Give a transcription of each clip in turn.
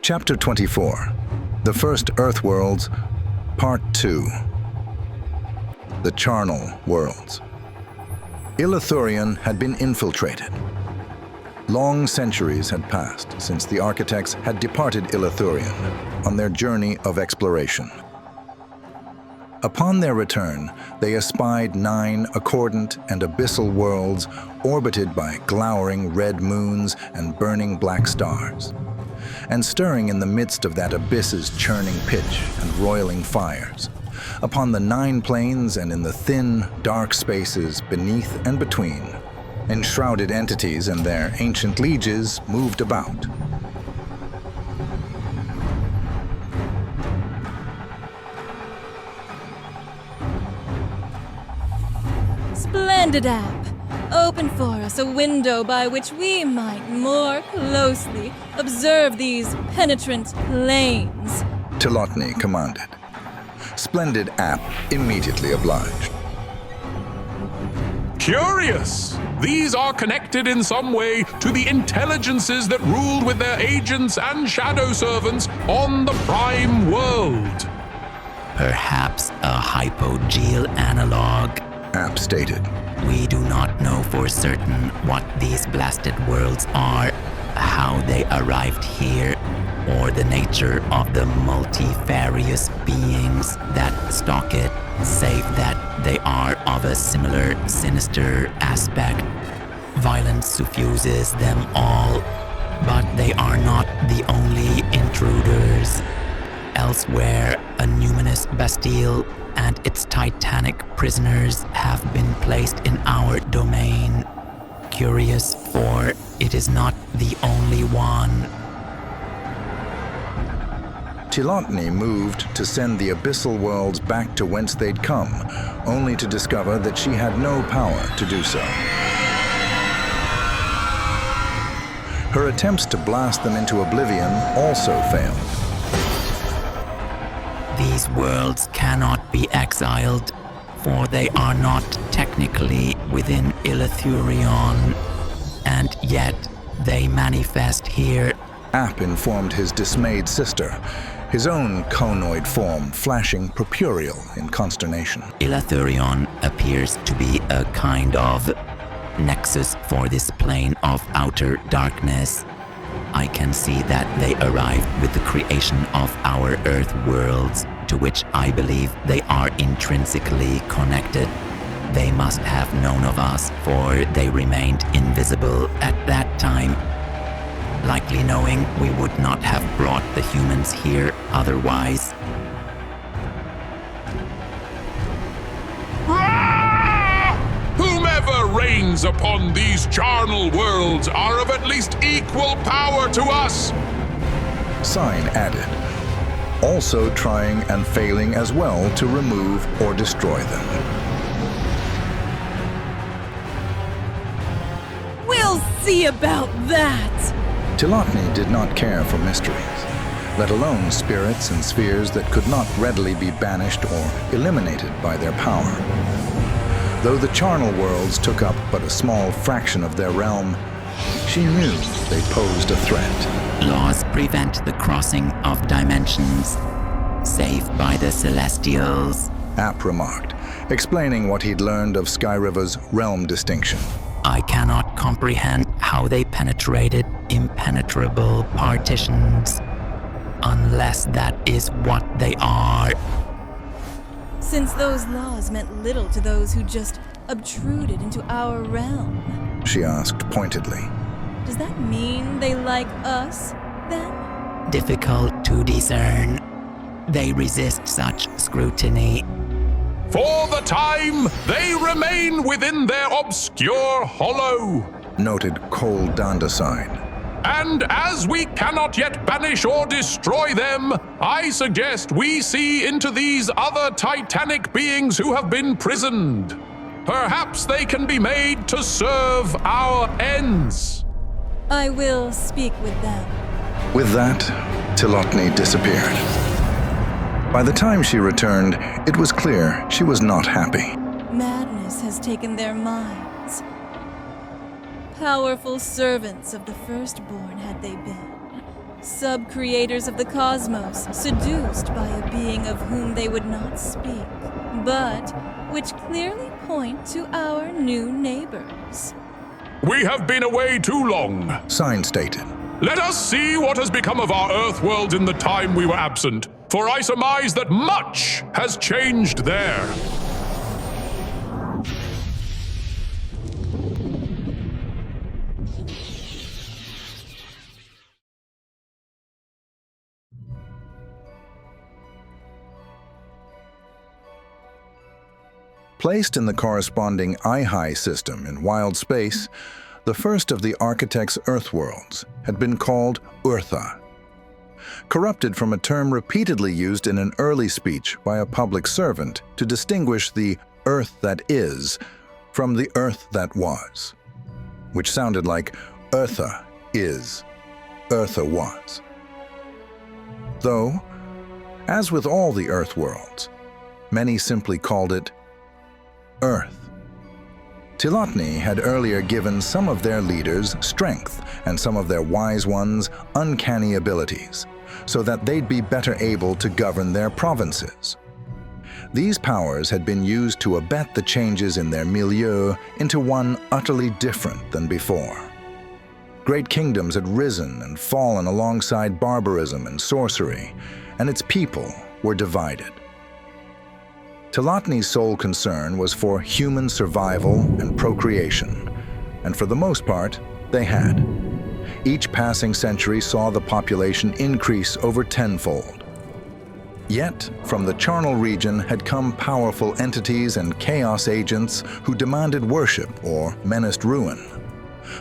Chapter 24. The First Earthworlds, Part 2. The Charnel Worlds. Illathurion had been infiltrated. Long centuries had passed since the architects had departed Illathurion on their journey of exploration. Upon their return, they espied 9 accordant and abyssal worlds orbited by glowering red moons and burning black stars. And stirring in the midst of that abyss's churning pitch and roiling fires, upon the 9 planes and in the thin, dark spaces beneath and between, enshrouded entities and their ancient lieges moved about. Splendid app! Open for us a window by which we might more closely observe these penetrant planes. Tilotny commanded. Splendid app immediately obliged. Curious! These are connected in some way to the intelligences that ruled with their agents and shadow servants on the Prime World. Perhaps a hypogeel analog. App stated. We do not know for certain what these blasted worlds are, how they arrived here, or the nature of the multifarious beings that stalk it, save that they are of a similar sinister aspect. Violence suffuses them all, but they are not the only intruders. Elsewhere, a numinous Bastille and its titanic prisoners have been placed in our domain. Curious, for it is not the only one. Tilotny moved to send the abyssal worlds back to whence they'd come, only to discover that she had no power to do so. Her attempts to blast them into oblivion also failed. These worlds cannot be exiled, for they are not technically within Illathurion, and yet they manifest here. App informed his dismayed sister, his own conoid form flashing purpureal in consternation. Illathurion appears to be a kind of nexus for this plane of outer darkness. I can see that they arrived with the creation of our Earthworlds, to which I believe they are intrinsically connected. They must have known of us, for they remained invisible at that time, likely knowing we would not have brought the humans here otherwise. Whomever reigns upon these charnel worlds are of at least equal power to us. Sign added, also trying and failing as well to remove or destroy them. We'll see about that! Tilotny did not care for mysteries, let alone spirits and spheres that could not readily be banished or eliminated by their power. Though the charnel worlds took up but a small fraction of their realm, she knew they posed a threat. Laws prevent the crossing of dimensions, save by the Celestials. App remarked, explaining what he'd learned of Skyriver's realm distinction. I cannot comprehend how they penetrated impenetrable partitions, unless that is what they are. Since those laws meant little to those who just obtruded into our realm, She asked pointedly. does that mean they like us, then? Difficult to discern. They resist such scrutiny. For the time, they remain within their obscure hollow. Noted Cole Dandaside. And as we cannot yet banish or destroy them, I suggest we see into these other titanic beings who have been prisoned. Perhaps they can be made to serve our ends. I will speak with them. With that, Tilotny disappeared. By the time she returned, it was clear she was not happy. Madness has taken their minds. Powerful servants of the firstborn had they been, sub-creators of the cosmos, seduced by a being of whom they would not speak, but which clearly point to our new neighbors. We have been away too long. Sign stated. Let us see what has become of our Earthworlds in the time we were absent, for I surmise that much has changed there. Placed in the corresponding Ihai system in wild space, the first of the architect's Earthworlds had been called Urtha. Corrupted from a term repeatedly used in an early speech by a public servant to distinguish the Earth that is from the Earth that was, which sounded like Urtha is, Urtha was. Though, as with all the Earthworlds, many simply called it Earth. Tilotny had earlier given some of their leaders strength and some of their wise ones uncanny abilities, so that they'd be better able to govern their provinces. These powers had been used to abet the changes in their milieu into one utterly different than before. Great kingdoms had risen and fallen alongside barbarism and sorcery, and its people were divided. Tilotny's sole concern was for human survival and procreation, and for the most part, they had. Each passing century saw the population increase over tenfold. Yet, from the Charnel region had come powerful entities and chaos agents who demanded worship or menaced ruin,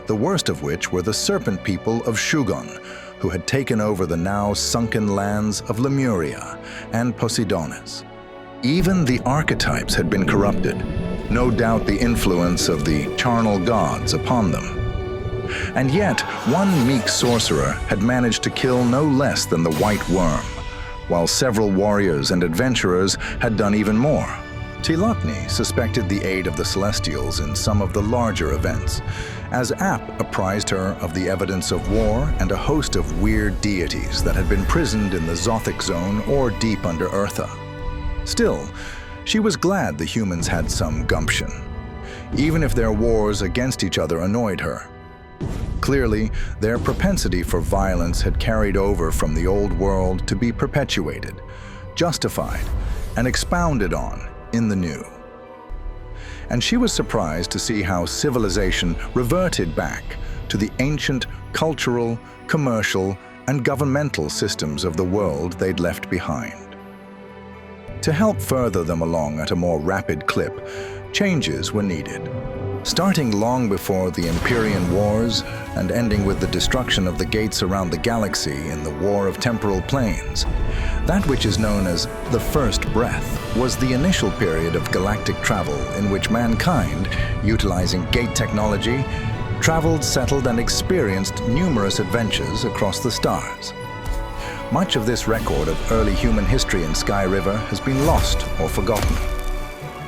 the worst of which were the serpent people of Shugon, who had taken over the now sunken lands of Lemuria and Poseidonis. Even the archetypes had been corrupted, no doubt the influence of the charnel gods upon them. And yet, one meek sorcerer had managed to kill no less than the White Worm, while several warriors and adventurers had done even more. Tilotny suspected the aid of the Celestials in some of the larger events, as App apprised her of the evidence of war and a host of weird deities that had been prisoned in the Zothic Zone or deep under Urtha. Still, she was glad the humans had some gumption, even if their wars against each other annoyed her. Clearly, their propensity for violence had carried over from the old world to be perpetuated, justified, and expounded on in the new. And she was surprised to see how civilization reverted back to the ancient cultural, commercial, and governmental systems of the world they'd left behind. To help further them along at a more rapid clip, changes were needed. Starting long before the Empyrean Wars and ending with the destruction of the gates around the galaxy in the War of Temporal Planes, that which is known as the First Breath was the initial period of galactic travel in which mankind, utilizing gate technology, traveled, settled, and experienced numerous adventures across the stars. Much of this record of early human history in Sky River has been lost or forgotten.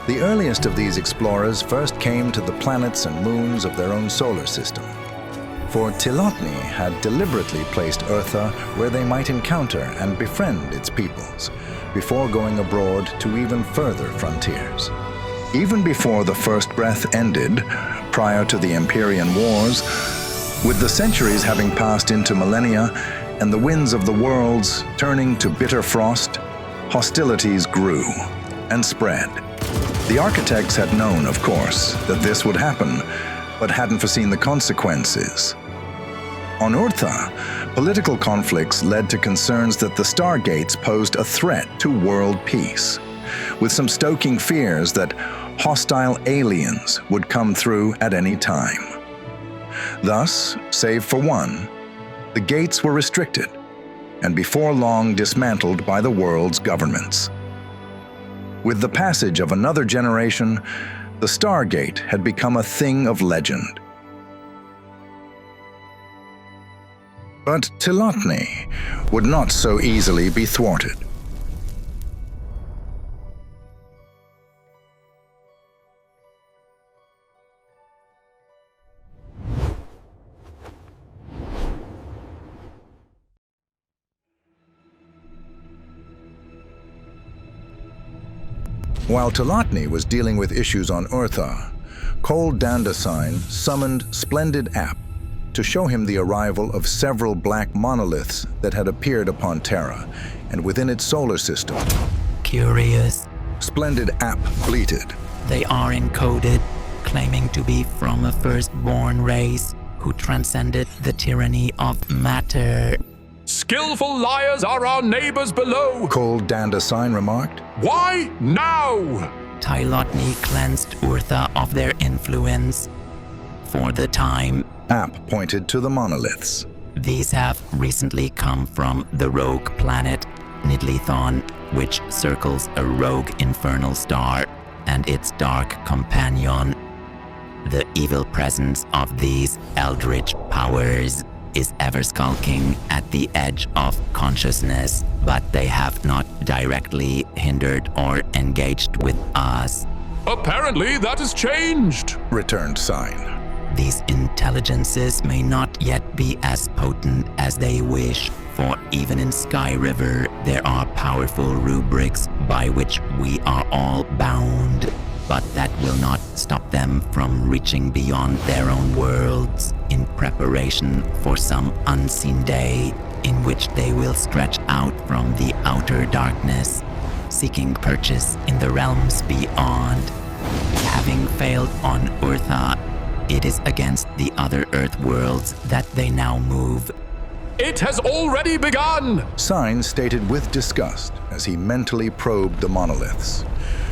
The earliest of these explorers first came to the planets and moons of their own solar system, for Tilotny had deliberately placed Urtha where they might encounter and befriend its peoples, before going abroad to even further frontiers. Even before the First Breath ended, prior to the Empyrean Wars, with the centuries having passed into millennia, and the winds of the worlds turning to bitter frost, hostilities grew and spread. The architects had known, of course, that this would happen, but hadn't foreseen the consequences. On Urtha, political conflicts led to concerns that the Stargates posed a threat to world peace, with some stoking fears that hostile aliens would come through at any time. Thus, save for one, the gates were restricted, and before long dismantled by the world's governments. With the passage of another generation, the Stargate had become a thing of legend. But Tilotny would not so easily be thwarted. While Telotny was dealing with issues on Earthar, Cole Dandasine summoned Splendid App to show him the arrival of several black monoliths that had appeared upon Terra and within its solar system. Curious. Splendid App bleated. They are encoded, claiming to be from a firstborn race who transcended the tyranny of matter. Skillful liars are our neighbors below. Cole Dandasine remarked. Why now? Telotny cleansed Urtha of their influence. For the time, App pointed to the monoliths. these have recently come from the rogue planet Nidlithon, which circles a rogue infernal star and its dark companion. The evil presence of these Eldritch Powers is ever skulking at the edge of consciousness, but they have not directly hindered or engaged with us. Apparently that has changed. Returned Sign. These intelligences may not yet be as potent as they wish, for even in Sky River there are powerful rubrics by which we are all bound. But that will not stop them from reaching beyond their own worlds in preparation for some unseen day in which they will stretch out from the outer darkness, seeking purchase in the realms beyond. Having failed on Urtha, it is against the other Earthworlds that they now move. It has already begun. Sign stated with disgust as he mentally probed the monoliths,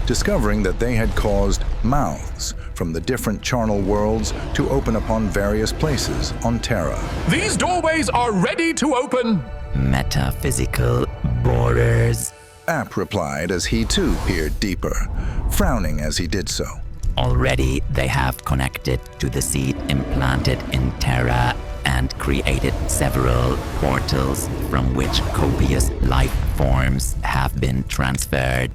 discovering that they had caused mouths from the different Charnel Worlds to open upon various places on Terra. These doorways are ready to open. Metaphysical borders. App replied as he too peered deeper, frowning as he did so. Already they have connected to the seed implanted in Terra and created several portals from which copious life forms have been transferred.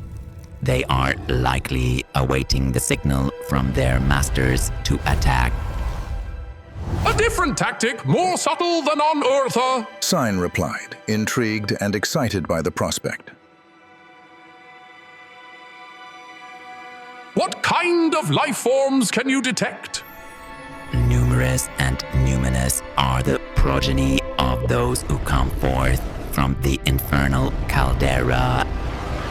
They are likely awaiting the signal from their masters to attack. A different tactic, more subtle than on Eartha. Sign replied, intrigued and excited by the prospect. What kind of life forms can you detect? Numerous and numinous are the progeny of those who come forth from the infernal caldera,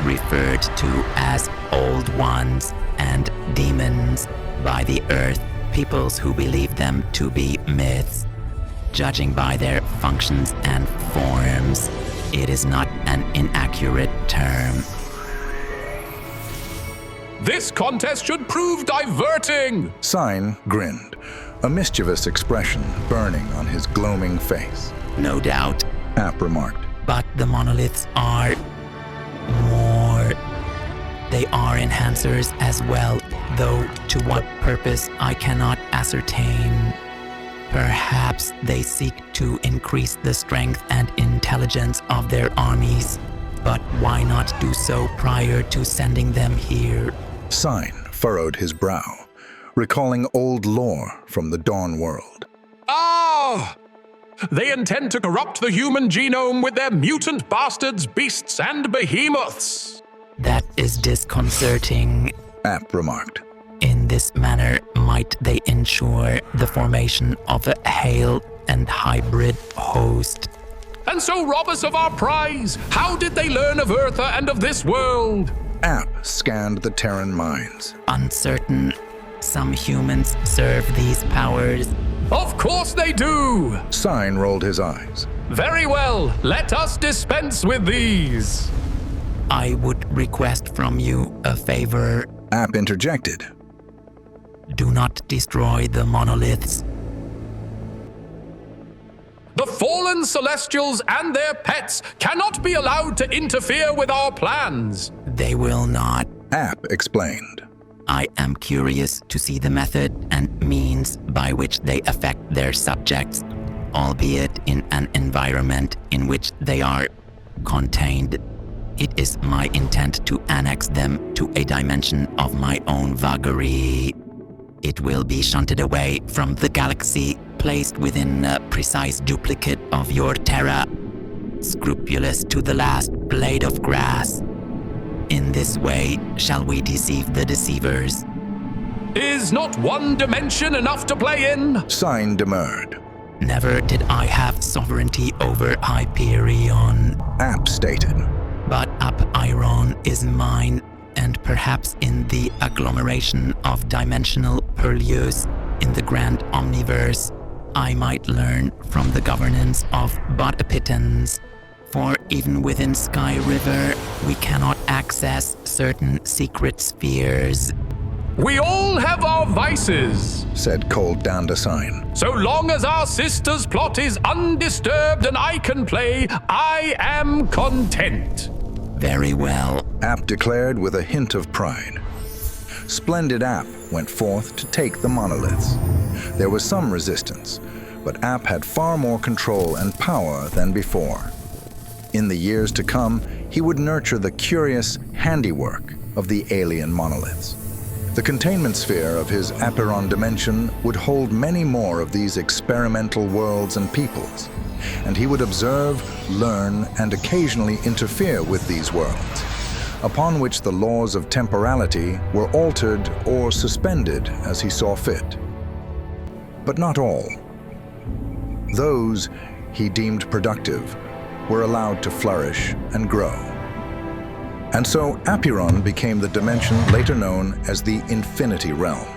referred to as Old Ones and Demons by the Earth peoples who believe them to be myths. Judging by their functions and forms, it is not an inaccurate term. This contest should prove diverting. Sign grinned, a mischievous expression burning on his gloaming face. No doubt. App remarked. But the monoliths are more. They are enhancers as well, though to what purpose I cannot ascertain. Perhaps they seek to increase the strength and intelligence of their armies, but why not do so prior to sending them here? Sign furrowed his brow, recalling old lore from the Dawn World. Ah! They intend to corrupt the human genome with their mutant bastards, beasts, and behemoths. That is disconcerting. App remarked. In this manner, might they ensure the formation of a hale and hybrid host? And so rob us of our prize. How did they learn of Eartha and of this world? App scanned the Terran minds. Uncertain. Some humans serve these powers. Of course they do. Sign rolled his eyes. Very well, let us dispense with these. I would request from you a favor. App interjected. Do not destroy the monoliths. The fallen Celestials and their pets cannot be allowed to interfere with our plans. They will not. App explained. I am curious to see the method and means by which they affect their subjects, albeit in an environment in which they are contained. It is my intent to annex them to a dimension of my own vagary. It will be shunted away from the galaxy, placed within a precise duplicate of your Terra, scrupulous to the last blade of grass. in this way shall we deceive the deceivers. Is not one dimension enough to play in? Sign demurred. Never did I have sovereignty over Hyperion. App stated. But Up-Iron is mine, and perhaps in the agglomeration of dimensional purlieus in the grand omniverse, I might learn from the governance of Botapitans. For even within Sky River, we cannot access certain secret spheres. We all have our vices, said Cold Dandasine. So long as our sister's plot is undisturbed and I can play, I am content. Very well. App declared with a hint of pride. Splendid App went forth to take the monoliths. There was some resistance, but App had far more control and power than before. In the years to come, he would nurture the curious handiwork of the alien monoliths. The containment sphere of his Apiron dimension would hold many more of these experimental worlds and peoples, and he would observe, learn, and occasionally interfere with these worlds, upon which the laws of temporality were altered or suspended as he saw fit. But not all. Those he deemed productive were allowed to flourish and grow. And so Apiron became the dimension later known as the Infinity Realm.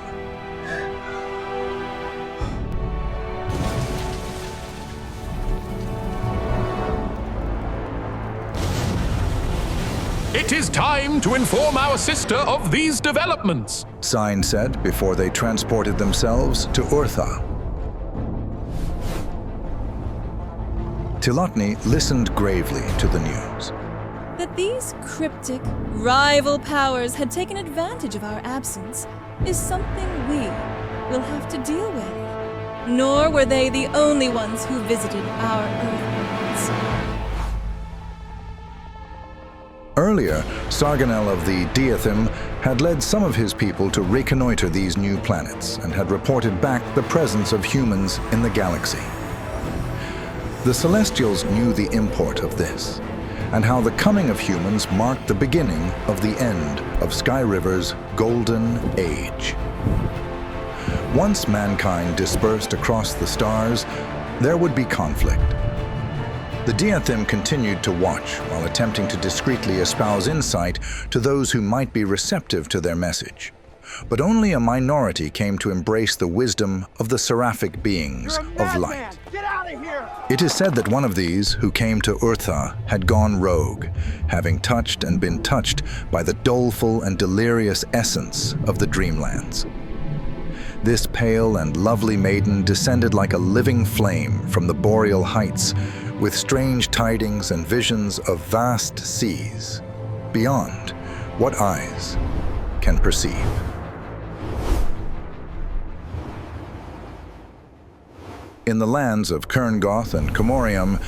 It is time to inform our sister of these developments, Sign said before they transported themselves to Urtha. Tilotny listened gravely to the news. That these cryptic, rival powers had taken advantage of our absence is something we will have to deal with. Nor were they the only ones who visited our Earthworlds. Earlier, Sargonel of the Diathim had led some of his people to reconnoiter these new planets and had reported back the presence of humans in the galaxy. The Celestials knew the import of this, and how the coming of humans marked the beginning of the end of Sky River's golden age. Once mankind dispersed across the stars, there would be conflict. The Diathim continued to watch while attempting to discreetly espouse insight to those who might be receptive to their message. But only a minority came to embrace the wisdom of the seraphic beings of light. Get out of here! It is said that one of these, who came to Urtha, had gone rogue, having touched and been touched by the doleful and delirious essence of the Dreamlands. This pale and lovely maiden descended like a living flame from the boreal heights, with strange tidings and visions of vast seas, beyond what eyes can perceive. In the lands of Kerngoth and Comorium,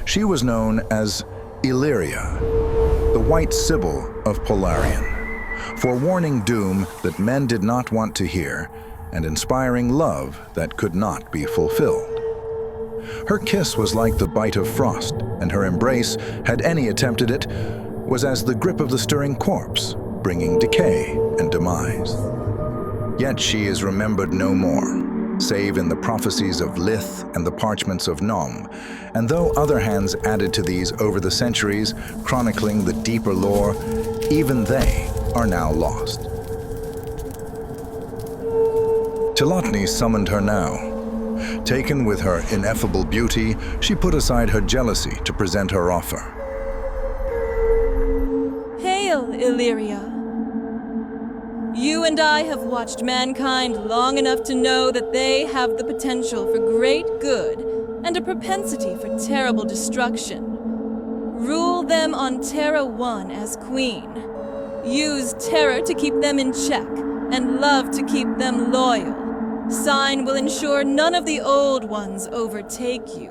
she was known as Illyria, the White Sibyl of Polarion, forewarning doom that men did not want to hear, and inspiring love that could not be fulfilled. Her kiss was like the bite of frost, and her embrace, had any attempted it, was as the grip of the stirring corpse, bringing decay and demise. Yet she is remembered no more, save in the prophecies of Lith and the parchments of Nom, and though other hands added to these over the centuries, chronicling the deeper lore, even they are now lost. Tilotny summoned her now. Taken with her ineffable beauty, she put aside her jealousy to present her offer. Hail, Illyria. You and I have watched mankind long enough to know that they have the potential for great good and a propensity for terrible destruction. Rule them on Terra 1 as queen. Use terror to keep them in check, and love to keep them loyal. Sign will ensure none of the old ones overtake you.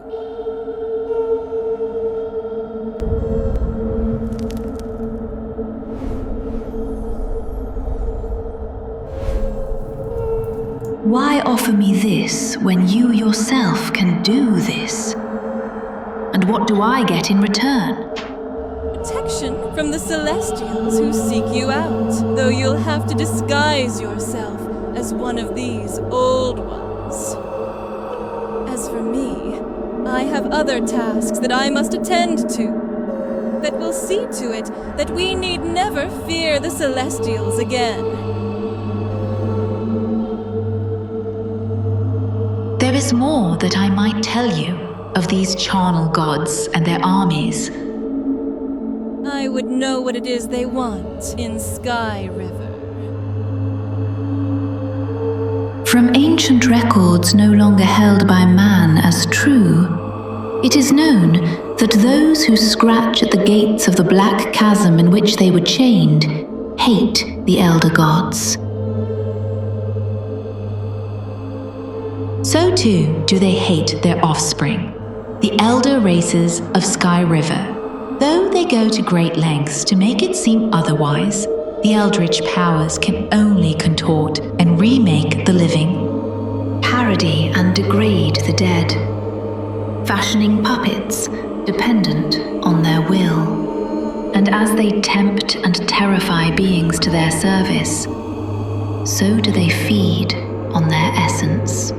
Why offer me this when you yourself can do this? And what do I get in return? Protection from the Celestials who seek you out, though you'll have to disguise yourself as one of these old ones. As for me, I have other tasks that I must attend to, that will see to it that we need never fear the Celestials again. There is more that I might tell you of these charnel gods and their armies. I would know what it is they want in Sky River. From ancient records no longer held by man as true, it is known that those who scratch at the gates of the black chasm in which they were chained hate the elder gods. So too do they hate their offspring, the elder races of Sky River. Though they go to great lengths to make it seem otherwise, the Eldritch Powers can only contort and remake the living, parody and degrade the dead, fashioning puppets dependent on their will. And as they tempt and terrify beings to their service, so do they feed on their essence.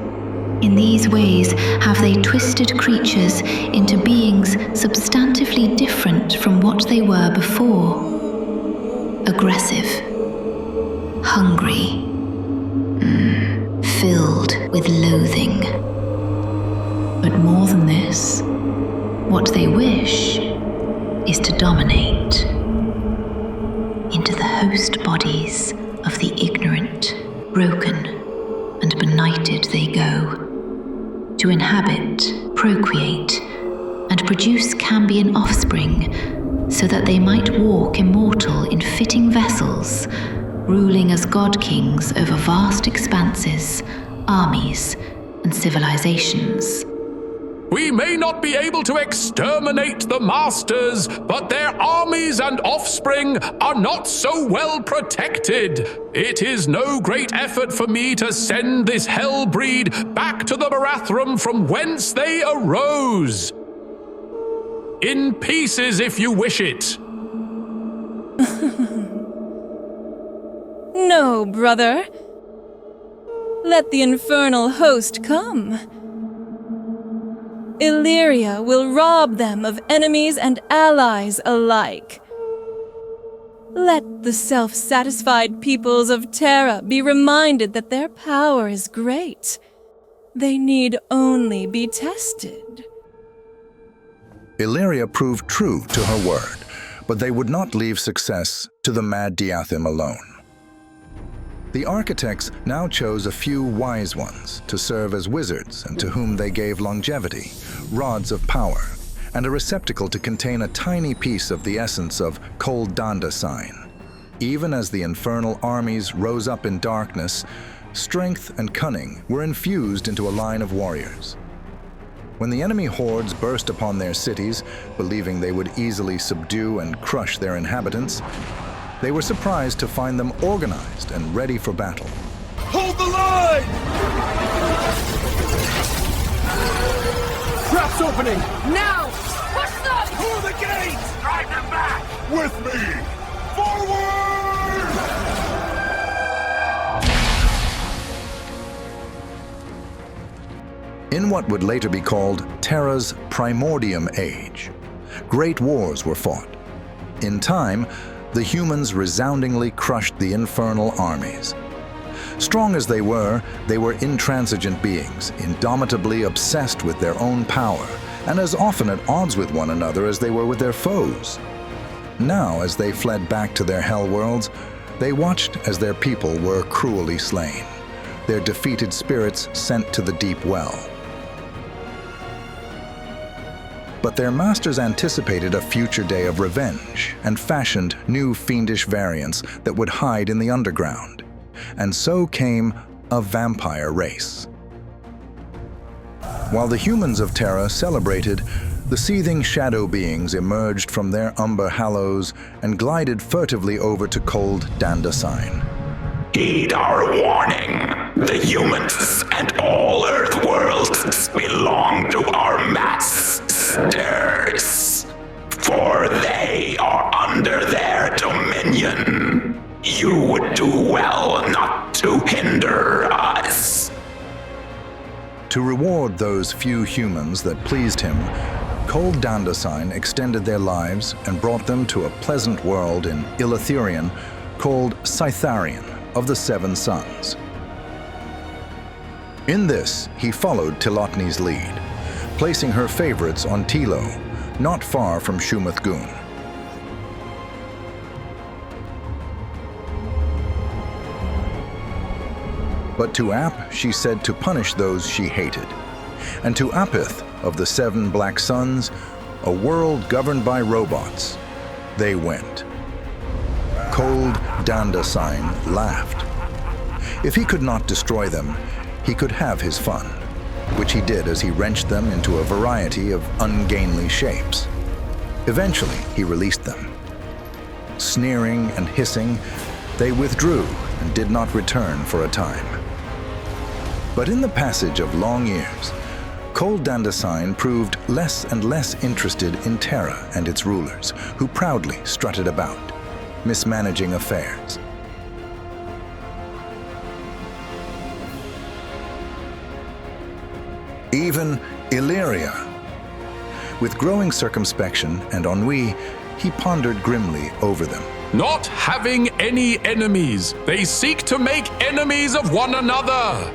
In these ways have they twisted creatures into beings substantively different from what they were before. Aggressive, hungry, filled with loathing. But more than this, what they wish is to dominate. Into the host bodies of the ignorant, broken, and benighted they go, to inhabit, procreate, and produce Cambion offspring, so that they might walk immortal in fitting vessels, ruling as god-kings over vast expanses, armies, and civilizations. We may not be able to exterminate the masters, but their armies and offspring are not so well protected. It is no great effort for me to send this hell breed back to the Barathrum from whence they arose. In pieces, if you wish it. No, brother. Let the infernal host come. Illyria will rob them of enemies and allies alike. Let the self-satisfied peoples of Terra be reminded that their power is great. They need only be tested. Illyria proved true to her word, but they would not leave success to the mad Diathim alone. The architects now chose a few wise ones to serve as wizards and to whom they gave longevity, rods of power, and a receptacle to contain a tiny piece of the essence of Kol Dandasine. Even as the infernal armies rose up in darkness, strength and cunning were infused into a line of warriors. When the enemy hordes burst upon their cities, believing they would easily subdue and crush their inhabitants, they were surprised to find them organized and ready for battle. Hold the line! Traps opening! Now! Push them! Through the gates! Drive them back! With me! Forward! In what would later be called Terra's Primordium Age, great wars were fought. In time, the humans resoundingly crushed the infernal armies. Strong as they were intransigent beings, indomitably obsessed with their own power, and as often at odds with one another as they were with their foes. Now, as they fled back to their hell worlds, they watched as their people were cruelly slain, their defeated spirits sent to the deep well. But their masters anticipated a future day of revenge and fashioned new fiendish variants that would hide in the underground. And so came a vampire race. While the humans of Terra celebrated, the seething shadow beings emerged from their umber hallows and glided furtively over to cold Dandasine. Heed our warning. The humans and all Earthworlds belong to our masters, for they are under hinder us. To reward those few humans that pleased him, Cold Dandasine extended their lives and brought them to a pleasant world in Illathurion called Scytharion of the Seven Suns. In this, he followed Tilotny's lead, placing her favorites on Tilo, not far from Shumath Gun. But to Ap she said to punish those she hated, and to Apith of the Seven Black Suns, a world governed by robots, they went. Cold Dandasine laughed. If he could not destroy them, he could have his fun, which he did as he wrenched them into a variety of ungainly shapes. Eventually, he released them. Sneering and hissing, they withdrew and did not return for a time. But in the passage of long years, Cold Dandasine proved less and less interested in Terra and its rulers, who proudly strutted about, mismanaging affairs. Even Illyria. With growing circumspection and ennui, he pondered grimly over them. Not having any enemies, they seek to make enemies of one another.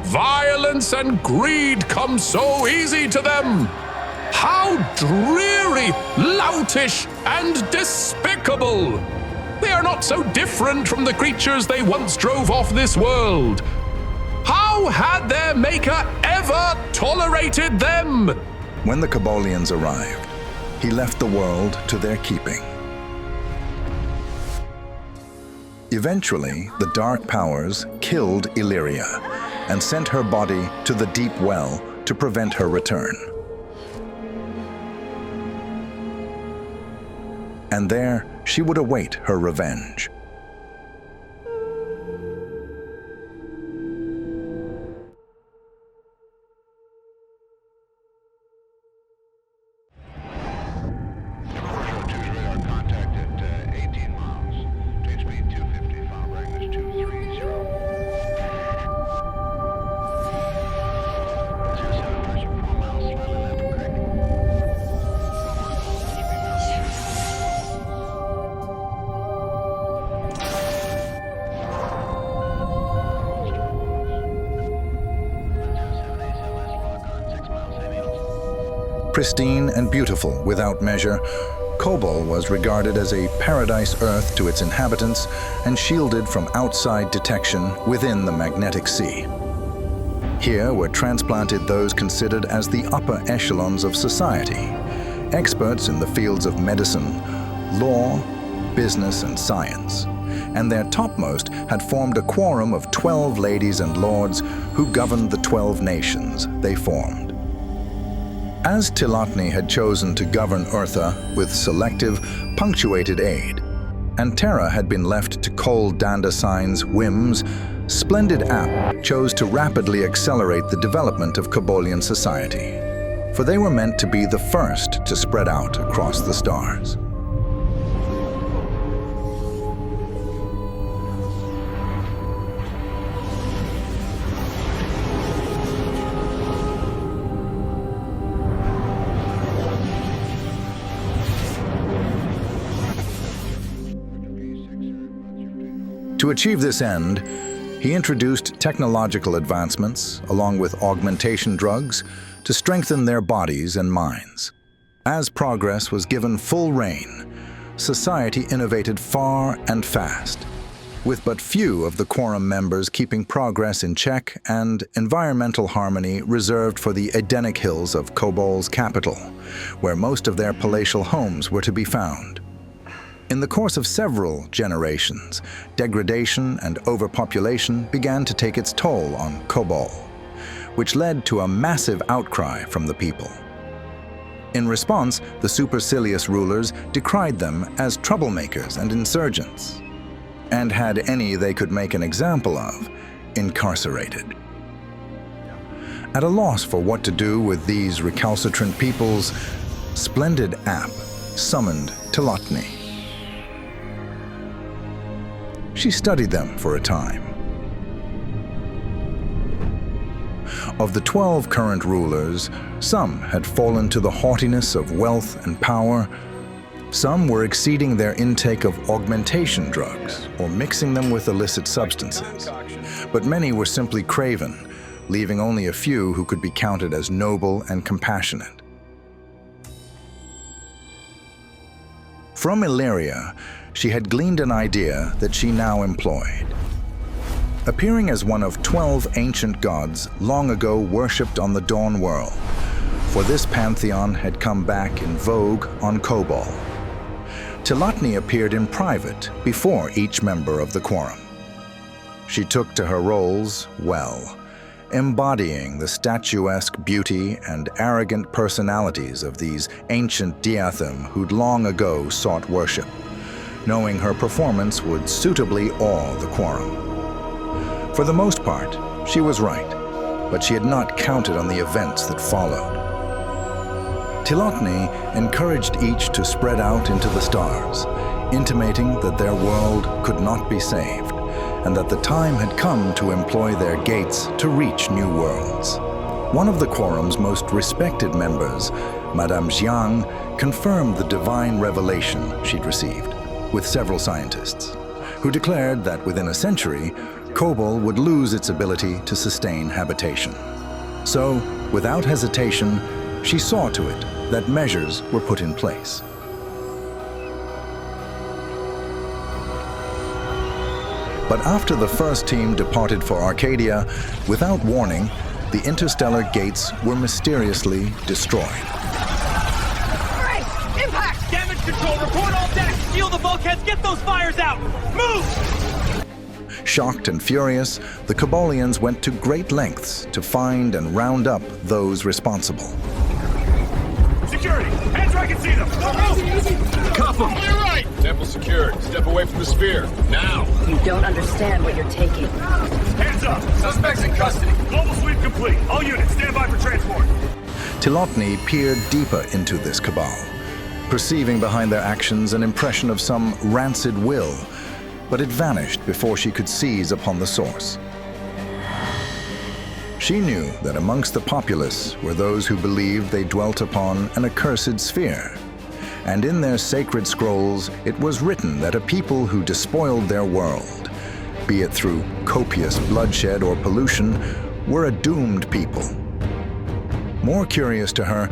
Violence and greed come so easy to them. How dreary, loutish, and despicable! They are not so different from the creatures they once drove off this world. How had their maker ever tolerated them? When the Kobolians arrived, he left the world to their keeping. Eventually, the Dark Powers killed Illyria and sent her body to the deep well to prevent her return. And there, she would await her revenge. Pristine and beautiful without measure, Kobol was regarded as a paradise Earth to its inhabitants and shielded from outside detection within the magnetic sea. Here were transplanted those considered as the upper echelons of society, experts in the fields of medicine, law, business, and science, and their topmost had formed a quorum of 12 ladies and lords who governed the 12 nations they formed. As Tilotny had chosen to govern Eartha with selective, punctuated aid, and Terra had been left to Cold Dandasine's whims, Splendid Ap chose to rapidly accelerate the development of Kobolian society, for they were meant to be the first to spread out across the stars. To achieve this end, he introduced technological advancements, along with augmentation drugs, to strengthen their bodies and minds. As progress was given full rein, society innovated far and fast, with but few of the quorum members keeping progress in check and environmental harmony reserved for the Edenic hills of Kobol's capital, where most of their palatial homes were to be found. In the course of several generations, degradation and overpopulation began to take its toll on Kobol, which led to a massive outcry from the people. In response, the supercilious rulers decried them as troublemakers and insurgents, and had any they could make an example of, incarcerated. At a loss for what to do with these recalcitrant peoples, Splendid Ap summoned Tilotny. She studied them for a time, Of the 12 current rulers, some had fallen to the haughtiness of wealth and power. Some were exceeding their intake of augmentation drugs or mixing them with illicit substances. But many were simply craven, leaving only a few who could be counted as noble and compassionate. From Illyria, she had gleaned an idea that she now employed. Appearing as one of 12 ancient gods long ago worshipped on the Dawn World, for this pantheon had come back in vogue on Kobol. Tilotny appeared in private before each member of the quorum. She took to her roles well, embodying the statuesque beauty and arrogant personalities of these ancient Diatham who'd long ago sought worship, knowing her performance would suitably awe the quorum. For the most part, she was right, but she had not counted on the events that followed. Tilotny encouraged each to spread out into the stars, intimating that their world could not be saved, and that the time had come to employ their gates to reach new worlds. One of the quorum's most respected members, Madame Jiang, confirmed the divine revelation she'd received, with several scientists, who declared that within a century, Kobol would lose its ability to sustain habitation. So, without hesitation, she saw to it that measures were put in place. But after the first team departed for Arcadia, without warning, the interstellar gates were mysteriously destroyed. Great! Impact! Damage control! Report all decks! Seal the bulkheads! Get those fires out! Move! Shocked and furious, the Kobolians went to great lengths to find and round up those responsible. Security! Hands where I can see them! Cuff them! On your right! Temple secured. Step away from the sphere. Now! You don't understand what you're taking. Hands up! Suspects in custody. Global sweep complete. All units, stand by for transport. Tilotny peered deeper into this cabal, perceiving behind their actions an impression of some rancid will, but it vanished before she could seize upon the source. She knew that amongst the populace were those who believed they dwelt upon an accursed sphere, and in their sacred scrolls it was written that a people who despoiled their world, be it through copious bloodshed or pollution, were a doomed people. More curious to her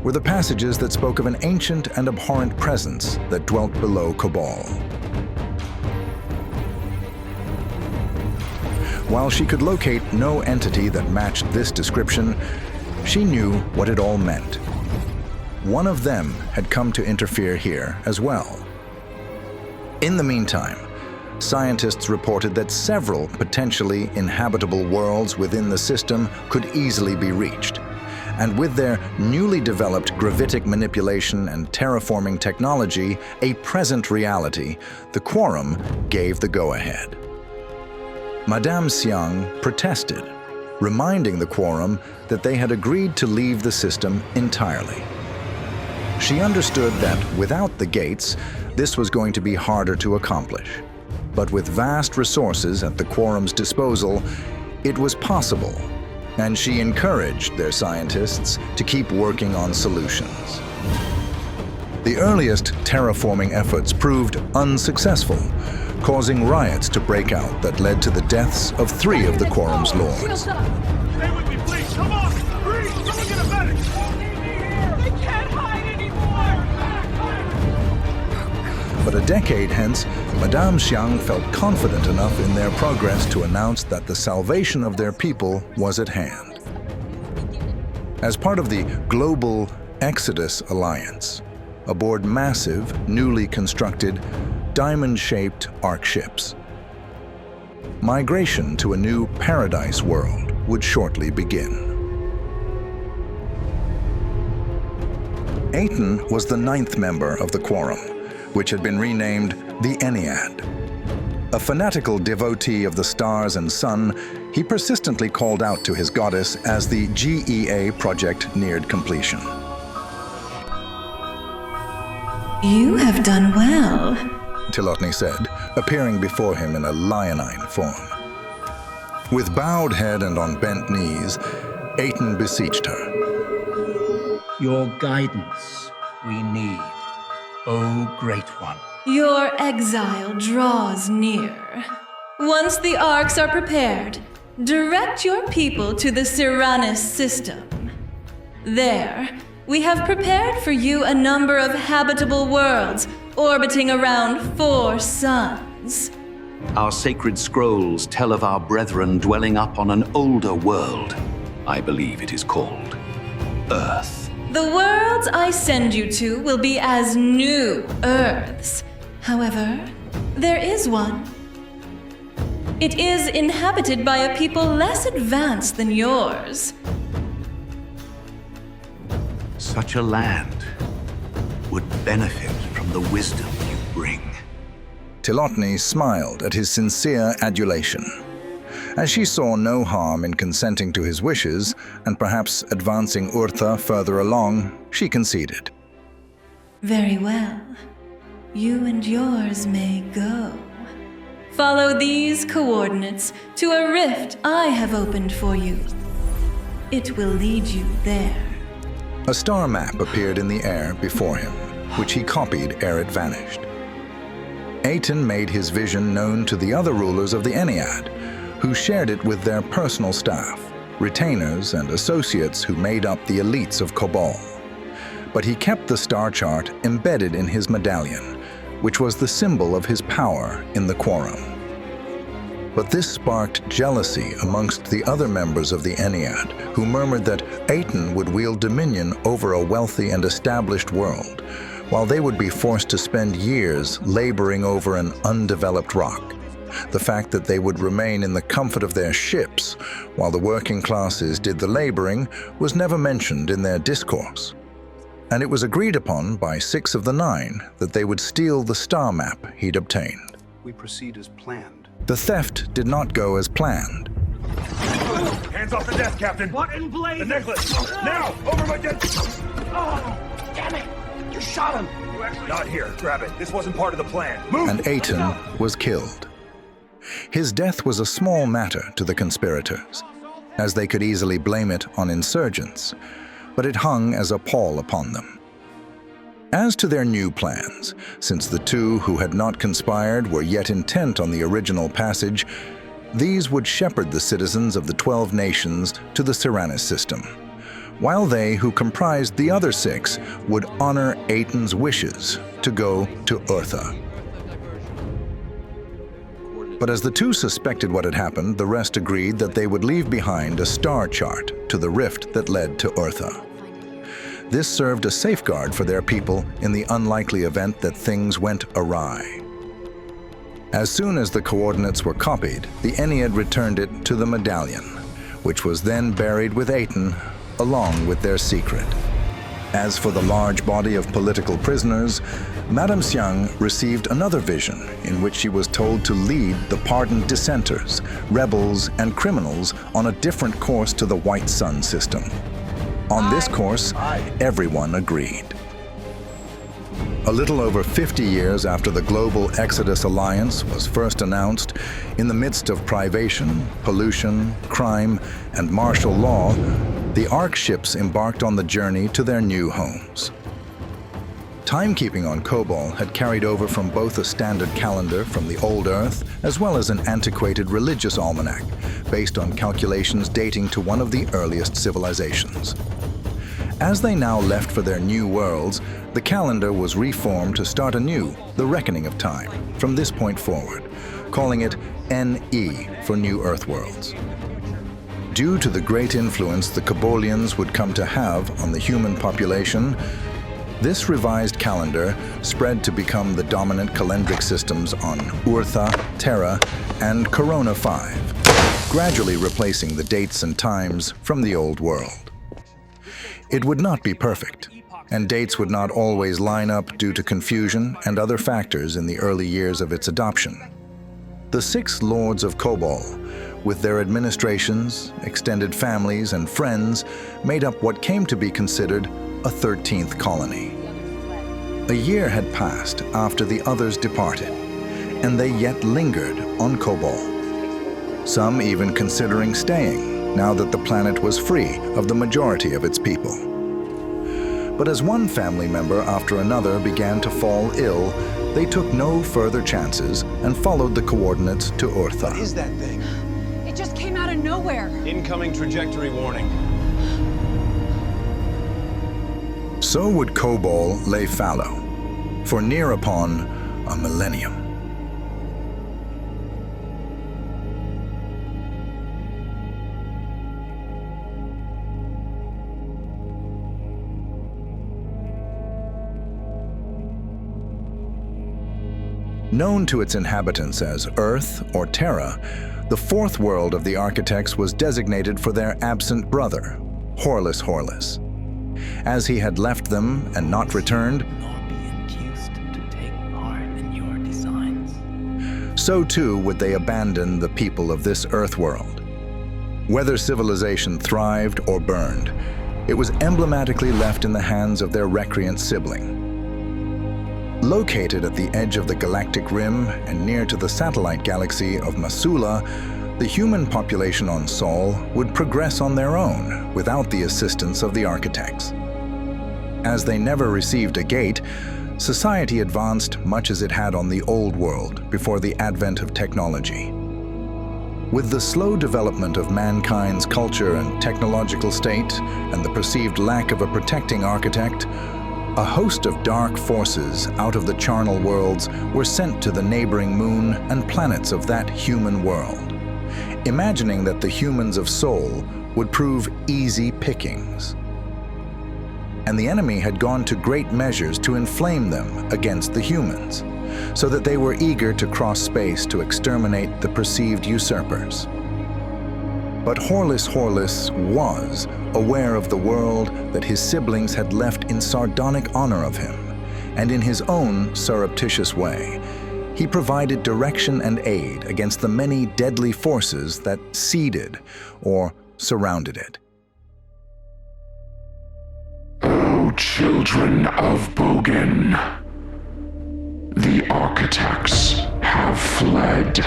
were the passages that spoke of an ancient and abhorrent presence that dwelt below Kobol. While she could locate no entity that matched this description, she knew what it all meant. One of them had come to interfere here as well. In the meantime, scientists reported that several potentially inhabitable worlds within the system could easily be reached. And with their newly developed gravitic manipulation and terraforming technology a present reality, the quorum gave the go-ahead. Madame Jiang protested, reminding the quorum that they had agreed to leave the system entirely. She understood that without the gates, this was going to be harder to accomplish. But with vast resources at the quorum's disposal, it was possible, and she encouraged their scientists to keep working on solutions. The earliest terraforming efforts proved unsuccessful, causing riots to break out that led to the deaths of 3 of the quorum's lords. Stay with me, please! Come on! Hurry! Someone get a medic! They can't hide anymore! But a decade hence, Madame Jiang felt confident enough in their progress to announce that the salvation of their people was at hand. As part of the Global Exodus Alliance, aboard massive, newly constructed, diamond-shaped arc ships, migration to a new paradise world would shortly begin. Aten was the 9th member of the quorum, which had been renamed the Ennead. A fanatical devotee of the stars and sun, he persistently called out to his goddess as the GEA project neared completion. You have done well. Tilotny said, appearing before him in a leonine form. With bowed head and on bent knees, Aten beseeched her. Your guidance we need, O Great One. Your exile draws near. Once the arcs are prepared, direct your people to the Cyranus system. There, we have prepared for you a number of habitable worlds orbiting around 4 suns. Our sacred scrolls tell of our brethren dwelling up on an older world. I believe it is called Earth. The worlds I send you to will be as new Earths. However, there is one. It is inhabited by a people less advanced than yours. Such a land would benefit from the wisdom you bring. Tilotny smiled at his sincere adulation. As she saw no harm in consenting to his wishes and perhaps advancing Urtha further along, she conceded. Very well. You and yours may go. Follow these coordinates to a rift I have opened for you. It will lead you there. A star map appeared in the air before him, which he copied ere it vanished. Aten made his vision known to the other rulers of the Ennead, who shared it with their personal staff, retainers and associates who made up the elites of Kobol. But he kept the star chart embedded in his medallion, which was the symbol of his power in the Quorum. But this sparked jealousy amongst the other members of the Ennead, who murmured that Aten would wield dominion over a wealthy and established world, while they would be forced to spend years laboring over an undeveloped rock. The fact that they would remain in the comfort of their ships, while the working classes did the laboring, was never mentioned in their discourse. And it was agreed upon by 6 of the 9 that they would steal the star map he'd obtained. We proceed as planned. The theft did not go as planned. Hands off the desk, Captain! What in blazes? The necklace! Now! Over my dead... Oh, damn it! You shot him! Not here. Grab it. This wasn't part of the plan. Move! And Aten was killed. His death was a small matter to the conspirators, as they could easily blame it on insurgents, but it hung as a pall upon them. As to their new plans, since the 2 who had not conspired were yet intent on the original passage, these would shepherd the citizens of the 12 nations to the Cyranus system, while they who comprised the other 6 would honor Aten's wishes to go to Urtha. But as the 2 suspected what had happened, the rest agreed that they would leave behind a star chart to the rift that led to Urtha. This served as safeguard for their people in the unlikely event that things went awry. As soon as the coordinates were copied, the Ennead returned it to the medallion, which was then buried with Aten, along with their secret. As for the large body of political prisoners, Madame Xiang received another vision in which she was told to lead the pardoned dissenters, rebels, and criminals on a different course to the White Sun system. On this course, everyone agreed. A little over 50 years after the Global Exodus Alliance was first announced, in the midst of privation, pollution, crime, and martial law, the Ark ships embarked on the journey to their new homes. Timekeeping on Kobol had carried over from both a standard calendar from the old Earth as well as an antiquated religious almanac based on calculations dating to one of the earliest civilizations. As they now left for their new worlds, the calendar was reformed to start anew the reckoning of time from this point forward, calling it NE for New Earthworlds. Due to the great influence the Kobolians would come to have on the human population, this revised calendar spread to become the dominant calendric systems on Urtha, Terra, and Corona 5, gradually replacing the dates and times from the old world. It would not be perfect, and dates would not always line up due to confusion and other factors in the early years of its adoption. The 6 lords of Kobol, with their administrations, extended families, and friends, made up what came to be considered a 13th colony. A year had passed after the others departed, and they yet lingered on Kobol, some even considering staying, now that the planet was free of the majority of its people. But as one family member after another began to fall ill, they took no further chances and followed the coordinates to Earth. What is that thing? It just came out of nowhere. Incoming trajectory warning. So would Kobol lay fallow, for near upon a millennium. Known to its inhabitants as Earth or Terra, the fourth world of the architects was designated for their absent brother, Horlus Horlus. As he had left them and not returned, so too would they abandon the people of this Earthworld. Whether civilization thrived or burned, it was emblematically left in the hands of their recreant sibling. Located at the edge of the galactic rim and near to the satellite galaxy of Masula, the human population on Sol would progress on their own without the assistance of the architects. As they never received a gate, society advanced much as it had on the old world before the advent of technology. With the slow development of mankind's culture and technological state and the perceived lack of a protecting architect, a host of dark forces out of the Charnel Worlds were sent to the neighboring moon and planets of that human world, imagining that the humans of Sol would prove easy pickings. And the enemy had gone to great measures to inflame them against the humans, so that they were eager to cross space to exterminate the perceived usurpers. But Horlus Horlus was aware of the world that his siblings had left in sardonic honor of him, and in his own surreptitious way, he provided direction and aid against the many deadly forces that seeded or surrounded it. O children of Bogan, the architects have fled.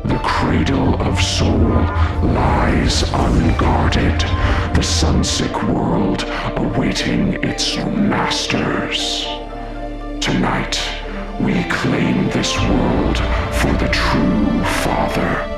The cradle of Sol lies unguarded, the sunsick world awaiting its masters. Tonight, we claim this world for the true Father.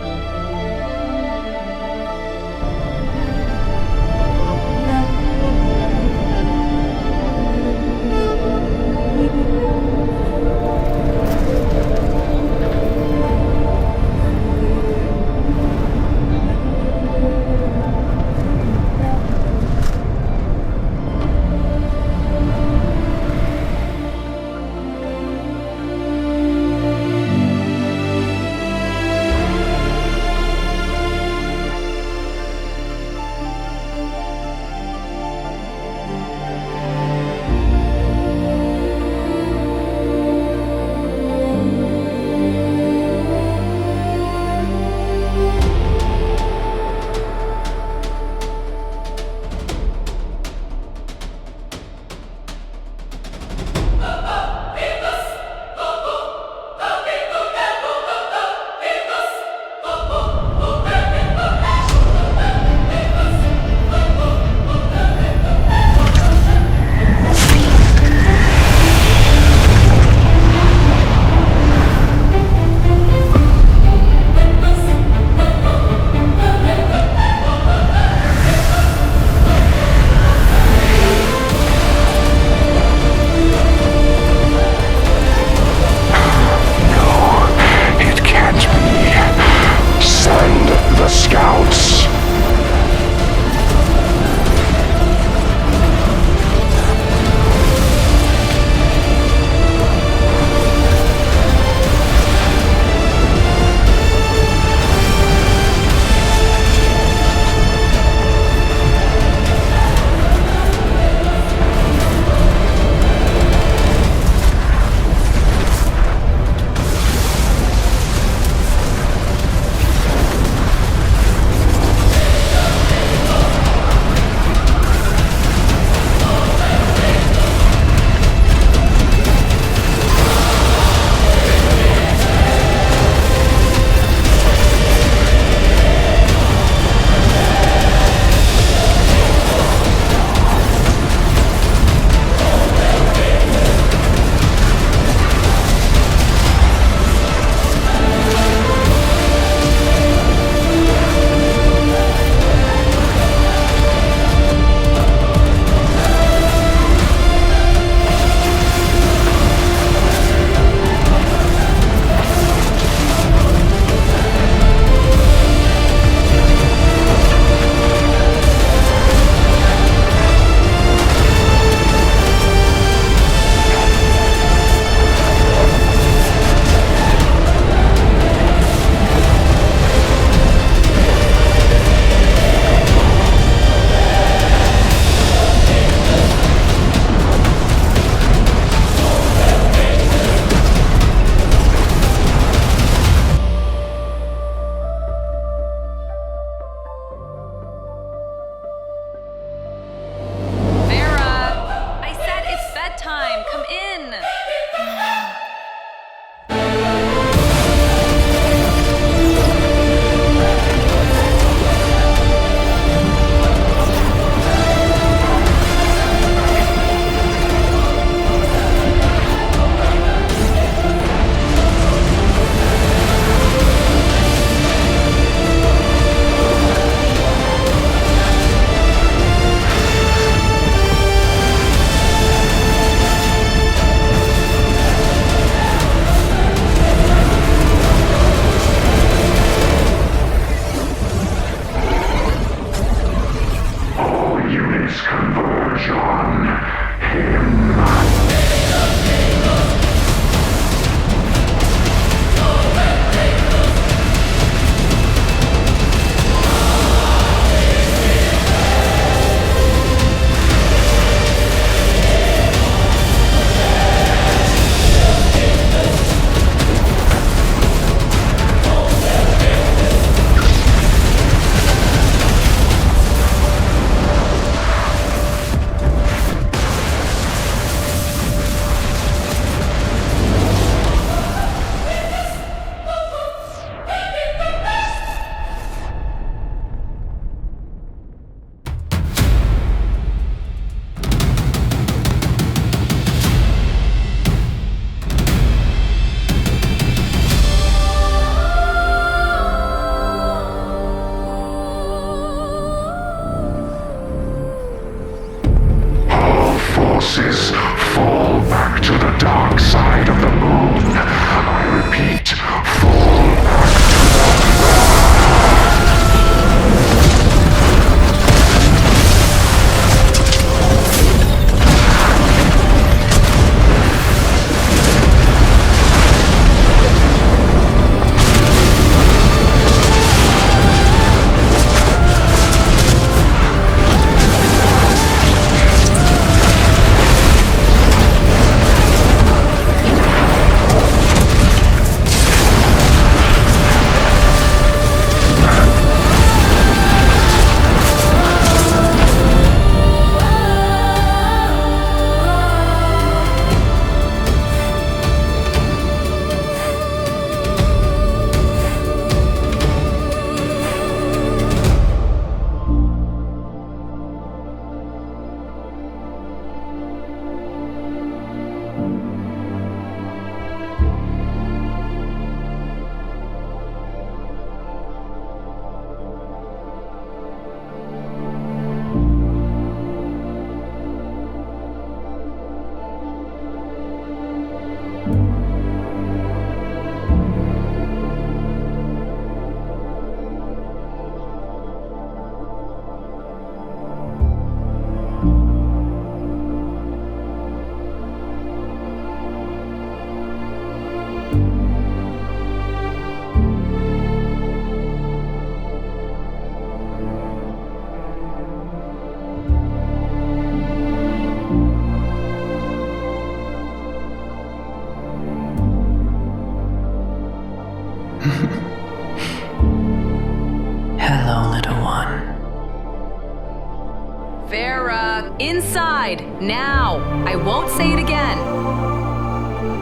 Inside, now! I won't say it again.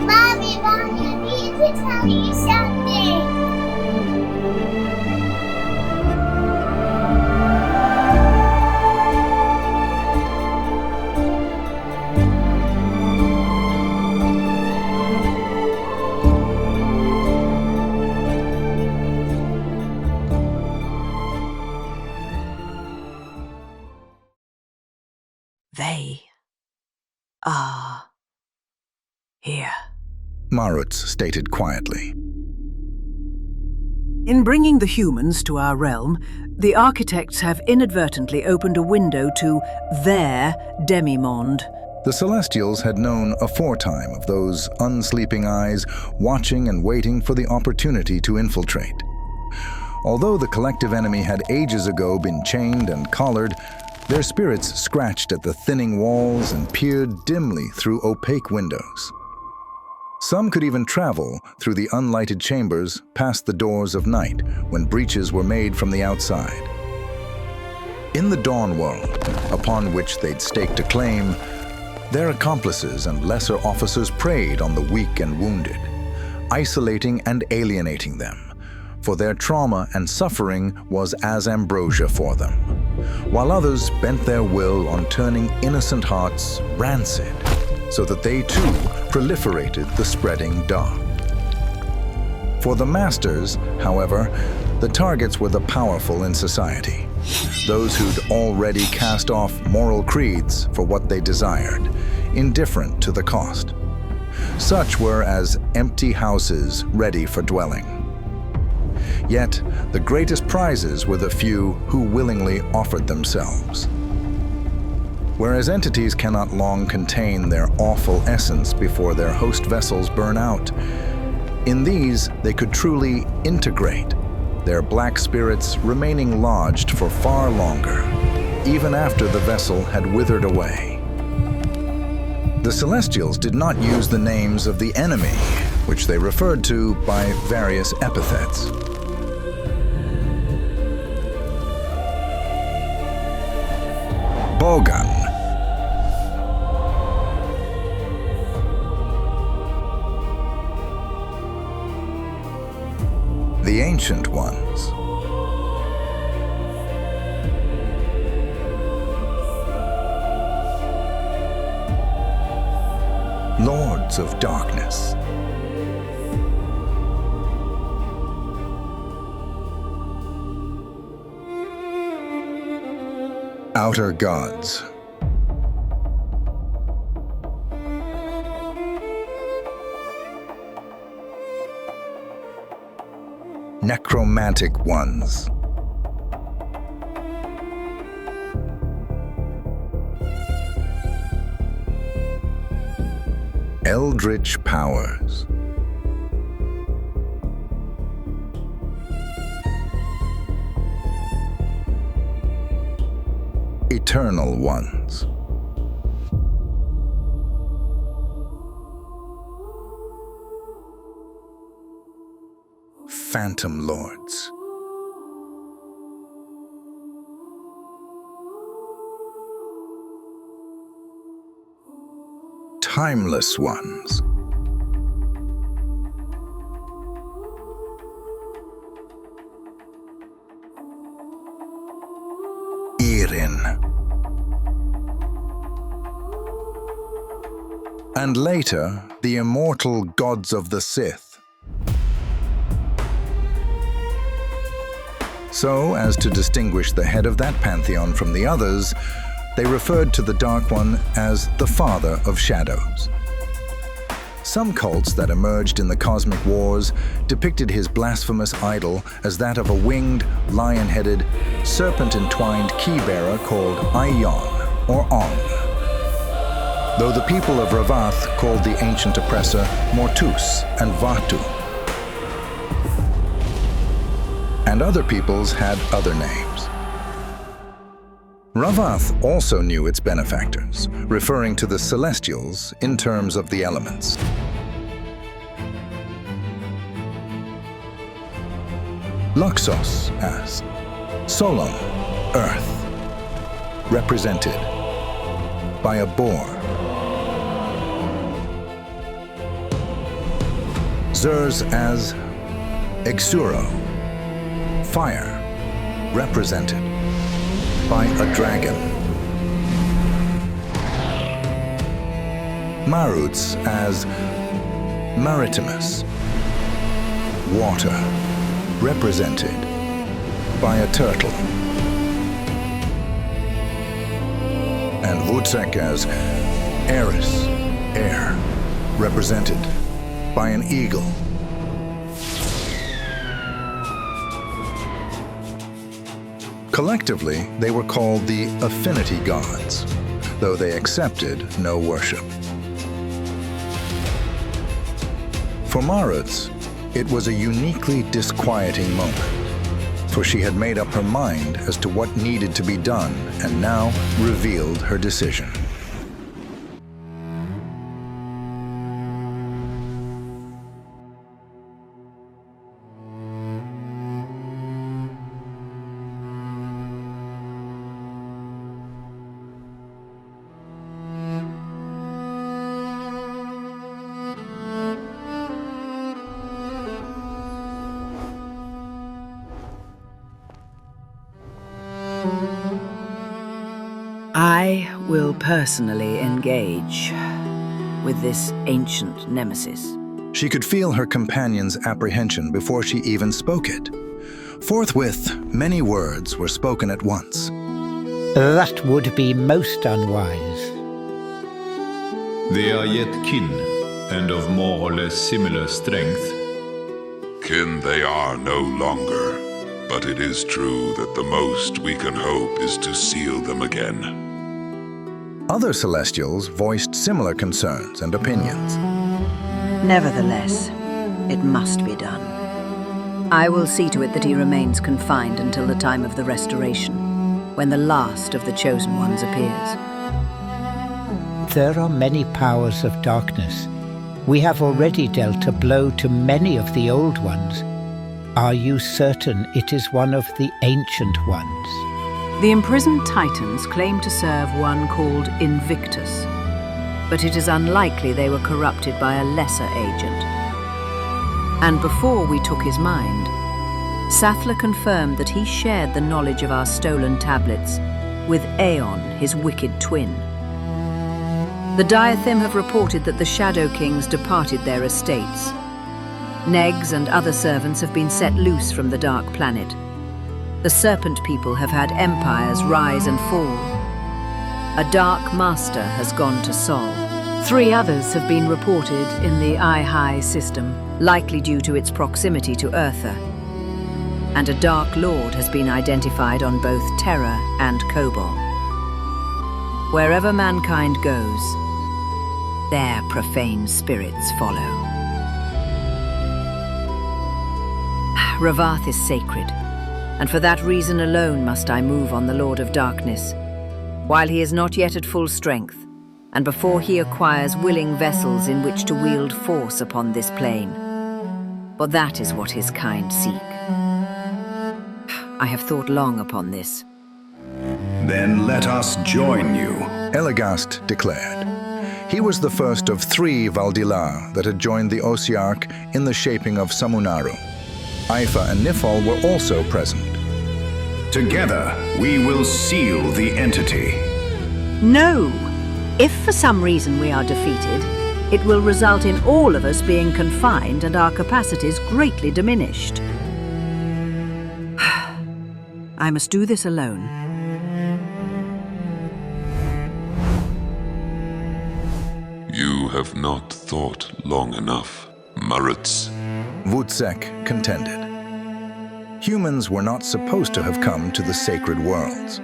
Mommy, I need to tell you something. They are here, Marutz stated quietly. In bringing the humans to our realm, the architects have inadvertently opened a window to their demimonde. The Celestials had known aforetime of those unsleeping eyes watching and waiting for the opportunity to infiltrate. Although the collective enemy had ages ago been chained and collared, their spirits scratched at the thinning walls and peered dimly through opaque windows. Some could even travel through the unlighted chambers past the doors of night when breaches were made from the outside. In the Dawn World, upon which they'd staked a claim, their accomplices and lesser officers preyed on the weak and wounded, isolating and alienating them, for their trauma and suffering was as ambrosia for them, while others bent their will on turning innocent hearts rancid, so that they too proliferated the spreading dark. For the Masters, however, the targets were the powerful in society, those who'd already cast off moral creeds for what they desired, indifferent to the cost. Such were as empty houses ready for dwelling. Yet, the greatest prizes were the few who willingly offered themselves. Whereas entities cannot long contain their awful essence before their host vessels burn out, in these they could truly integrate, their black spirits remaining lodged for far longer, even after the vessel had withered away. The Celestials did not use the names of the enemy, which they referred to by various epithets. Bogan, the Ancient Ones, Lords of Darkness, Outer Gods, Necromantic Ones, Eldritch Powers, Eternal Ones, Phantom Lords, Timeless Ones, Irin, and later the immortal gods of the Sith. So, as to distinguish the head of that pantheon from the others, they referred to the Dark One as the Father of Shadows. Some cults that emerged in the cosmic wars depicted his blasphemous idol as that of a winged, lion-headed, serpent-entwined key-bearer called Aion, or Ong, though the people of Ravath called the ancient oppressor Mortus and Vatu. And other peoples had other names. Ravath also knew its benefactors, referring to the Celestials in terms of the elements. Luxos as Solon, Earth, represented by a boar. Zur's as Exuro, fire, represented by a dragon. Marut's as Maritimus, water, represented by a turtle. And Vutsek as Eris, air, represented by an eagle. Collectively, they were called the Affinity Gods, though they accepted no worship. For Marutz, it was a uniquely disquieting moment, for she had made up her mind as to what needed to be done and now revealed her decision. I will personally engage with this ancient nemesis. She could feel her companion's apprehension before she even spoke it. Forthwith, many words were spoken at once. That would be most unwise. They are yet kin, and of more or less similar strength. Kin they are no longer, but it is true that the most we can hope is to seal them again. Other Celestials voiced similar concerns and opinions. Nevertheless, it must be done. I will see to it that he remains confined until the time of the restoration, when the last of the Chosen Ones appears. There are many powers of darkness. We have already dealt a blow to many of the old ones. Are you certain it is one of the ancient ones? The imprisoned Titans claim to serve one called Invictus, but it is unlikely they were corrupted by a lesser agent. And before we took his mind, Sathla confirmed that he shared the knowledge of our stolen tablets with Aeon, his wicked twin. The Diathym have reported that the Shadow Kings departed their estates. Negs and other servants have been set loose from the Dark Planet. The Serpent People have had empires rise and fall. A Dark Master has gone to Sol. 3 others have been reported in the I-High system, likely due to its proximity to Eartha. And a Dark Lord has been identified on both Terra and Kobol. Wherever mankind goes, their profane spirits follow. Ravath is sacred, and for that reason alone must I move on the Lord of Darkness, while he is not yet at full strength, and before he acquires willing vessels in which to wield force upon this plane. For that is what his kind seek. I have thought long upon this. Then let us join you, Elagast declared. He was the first of 3 Valdilar that had joined the Osiarch in the shaping of Samunaru. Ifa and Nifal were also present. Together, we will seal the entity. No! If for some reason we are defeated, it will result in all of us being confined and our capacities greatly diminished. I must do this alone. You have not thought long enough, Marutz. Vutsek contended. Humans were not supposed to have come to the sacred worlds,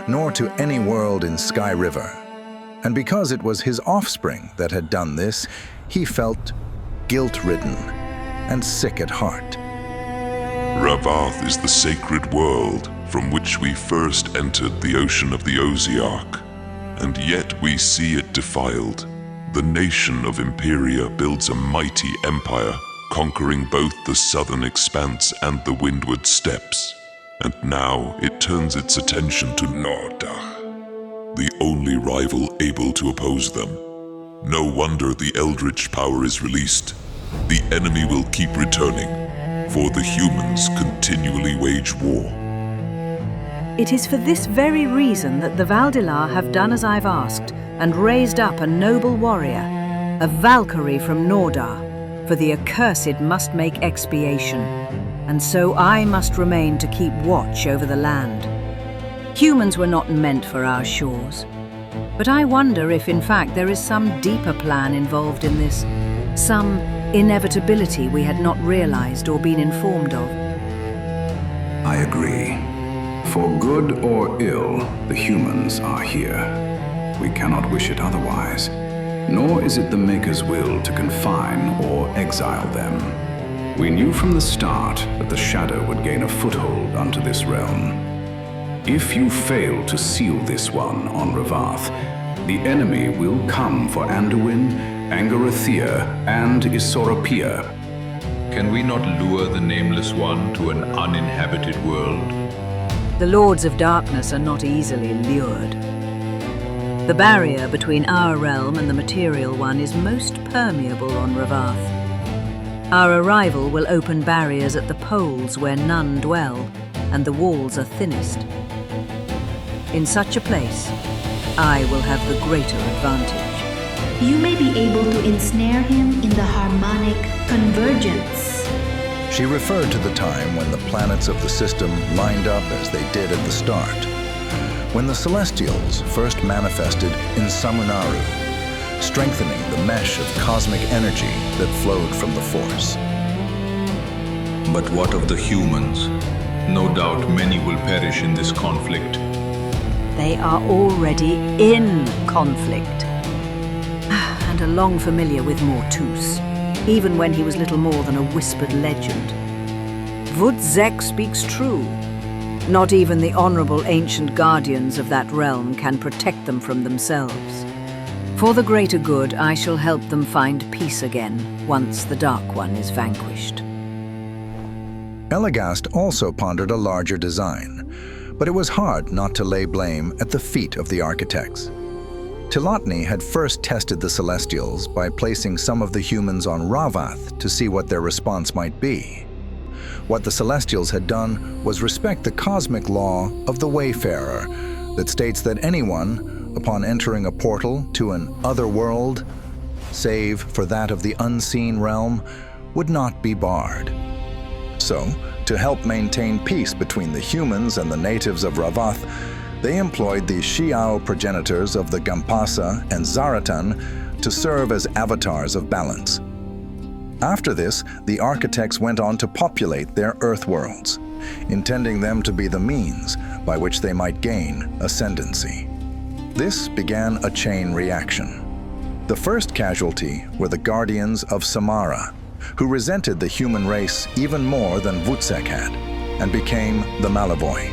nor to any world in Sky River. And because it was his offspring that had done this, he felt guilt-ridden and sick at heart. Ravath is the sacred world from which we first entered the ocean of the Osiarch, and yet we see it defiled. The nation of Imperia builds a mighty empire, conquering both the southern expanse and the windward steppes. And now it turns its attention to Nordach. the only rival able to oppose them. No wonder the Eldritch power is released. The enemy will keep returning, for the humans continually wage war. It is for this very reason that the Valdilar have done as I've asked and raised up a noble warrior, a Valkyrie from Nordar, for the accursed must make expiation, and so I must remain to keep watch over the land. Humans were not meant for our shores, but I wonder if in fact there is some deeper plan involved in this, some inevitability we had not realized or been informed of. I agree. For good or ill, the humans are here. We cannot wish it otherwise, nor is it the Maker's will to confine or exile them. We knew from the start that the Shadow would gain a foothold unto this realm. If you fail to seal this one on Ravath, the enemy will come for Anduin, Angarathea, and Isoropia. Can we not lure the Nameless One to an uninhabited world? The Lords of Darkness are not easily lured. The barrier between our realm and the material one is most permeable on Ravath. Our arrival will open barriers at the poles where none dwell, and the walls are thinnest. In such a place, I will have the greater advantage. You may be able to ensnare him in the harmonic convergence. She referred to the time when the planets of the system lined up as they did at the start, when the Celestials first manifested in Samunaru, strengthening the mesh of cosmic energy that flowed from the Force. But what of the humans? No doubt many will perish in this conflict. They are already in conflict, and are long familiar with Mortus, even when he was little more than a whispered legend. Vudzek speaks true. Not even the honorable ancient guardians of that realm can protect them from themselves. For the greater good, I shall help them find peace again once the Dark One is vanquished. Eligast also pondered a larger design, but it was hard not to lay blame at the feet of the architects. Tilotny had first tested the Celestials by placing some of the humans on Ravath to see what their response might be. What the Celestials had done was respect the cosmic law of the Wayfarer that states that anyone, upon entering a portal to an other world, save for that of the unseen realm, would not be barred. So, to help maintain peace between the humans and the natives of Ravath, they employed the Xiao progenitors of the Gampasa and Zaratan to serve as avatars of balance. After this, the architects went on to populate their Earthworlds, intending them to be the means by which they might gain ascendancy. This began a chain reaction. The first casualty were the Guardians of Samara, who resented the human race even more than Vudzek had, and became the Malavoy.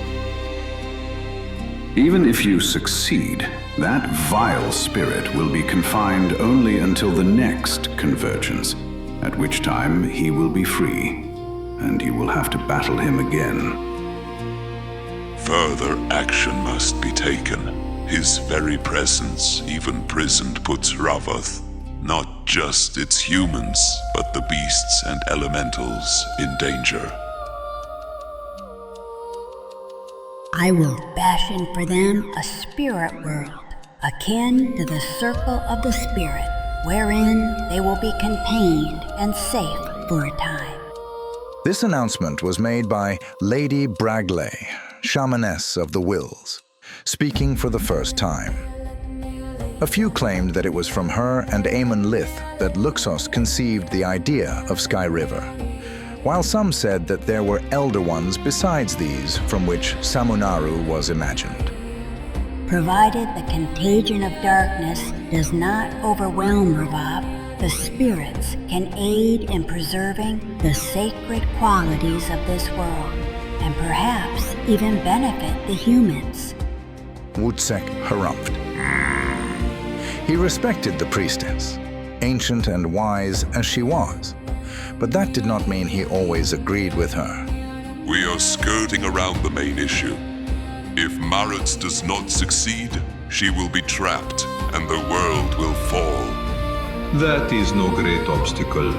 Even if you succeed, that vile spirit will be confined only until the next convergence, at which time he will be free, and you will have to battle him again. Further action must be taken. His very presence, even prisoned, puts Ravath, not just its humans, but the beasts and elementals, in danger. I will fashion for them a spirit world, akin to the circle of the spirit, wherein they will be contained and safe for a time. This announcement was made by Lady Bragley, shamaness of the Wills, speaking for the first time. A few claimed that it was from her and Aemon Lith that Luxos conceived the idea of Sky River, while some said that there were elder ones besides these from which Samunaru was imagined. Provided the contagion of darkness does not overwhelm Ravath, the spirits can aid in preserving the sacred qualities of this world, and perhaps even benefit the humans. Vudzek harumphed. He respected the priestess, ancient and wise as she was, but that did not mean he always agreed with her. We are skirting around the main issue. If Maritz does not succeed, She will be trapped, and the world will fall. That is no great obstacle.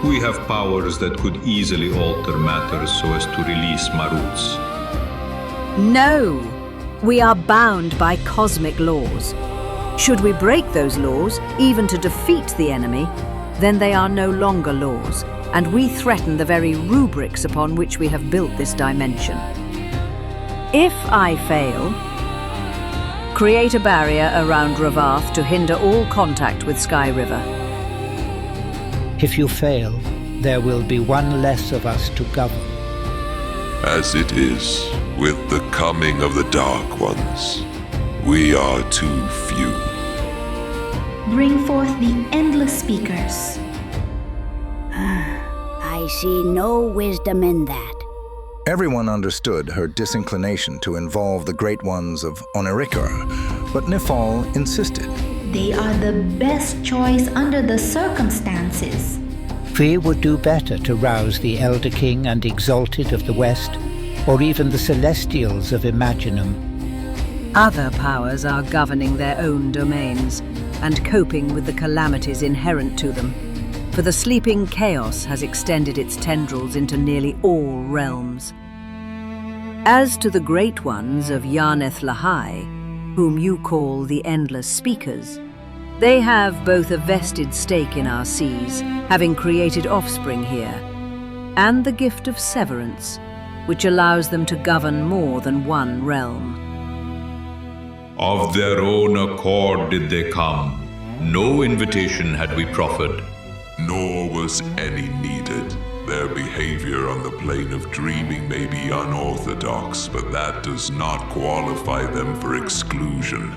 We have powers that could easily alter matters so as to release Maruts. No! We are bound by cosmic laws. Should we break those laws, even to defeat the enemy, then they are no longer laws, and we threaten the very rubrics upon which we have built this dimension. If I fail, create a barrier around Ravath to hinder all contact with Sky River. If you fail, there will be one less of us to govern. As it is, with the coming of the Dark Ones, we are too few. Bring forth the endless speakers. I see no wisdom in that. Everyone understood her disinclination to involve the Great Ones of Onirikor, but Nifal insisted. They are the best choice under the circumstances. We would do better to rouse the Elder King and Exalted of the West, or even the Celestials of Imaginum. Other powers are governing their own domains and coping with the calamities inherent to them, for the sleeping chaos has extended its tendrils into nearly all realms. As to the Great Ones of Yarneth Lahai, whom you call the Endless Speakers, they have both a vested stake in our seas, having created offspring here, and the gift of severance, which allows them to govern more than one realm. Of their own accord did they come. No invitation had we proffered. Nor was any needed. Their behavior on the plane of dreaming may be unorthodox, but that does not qualify them for exclusion.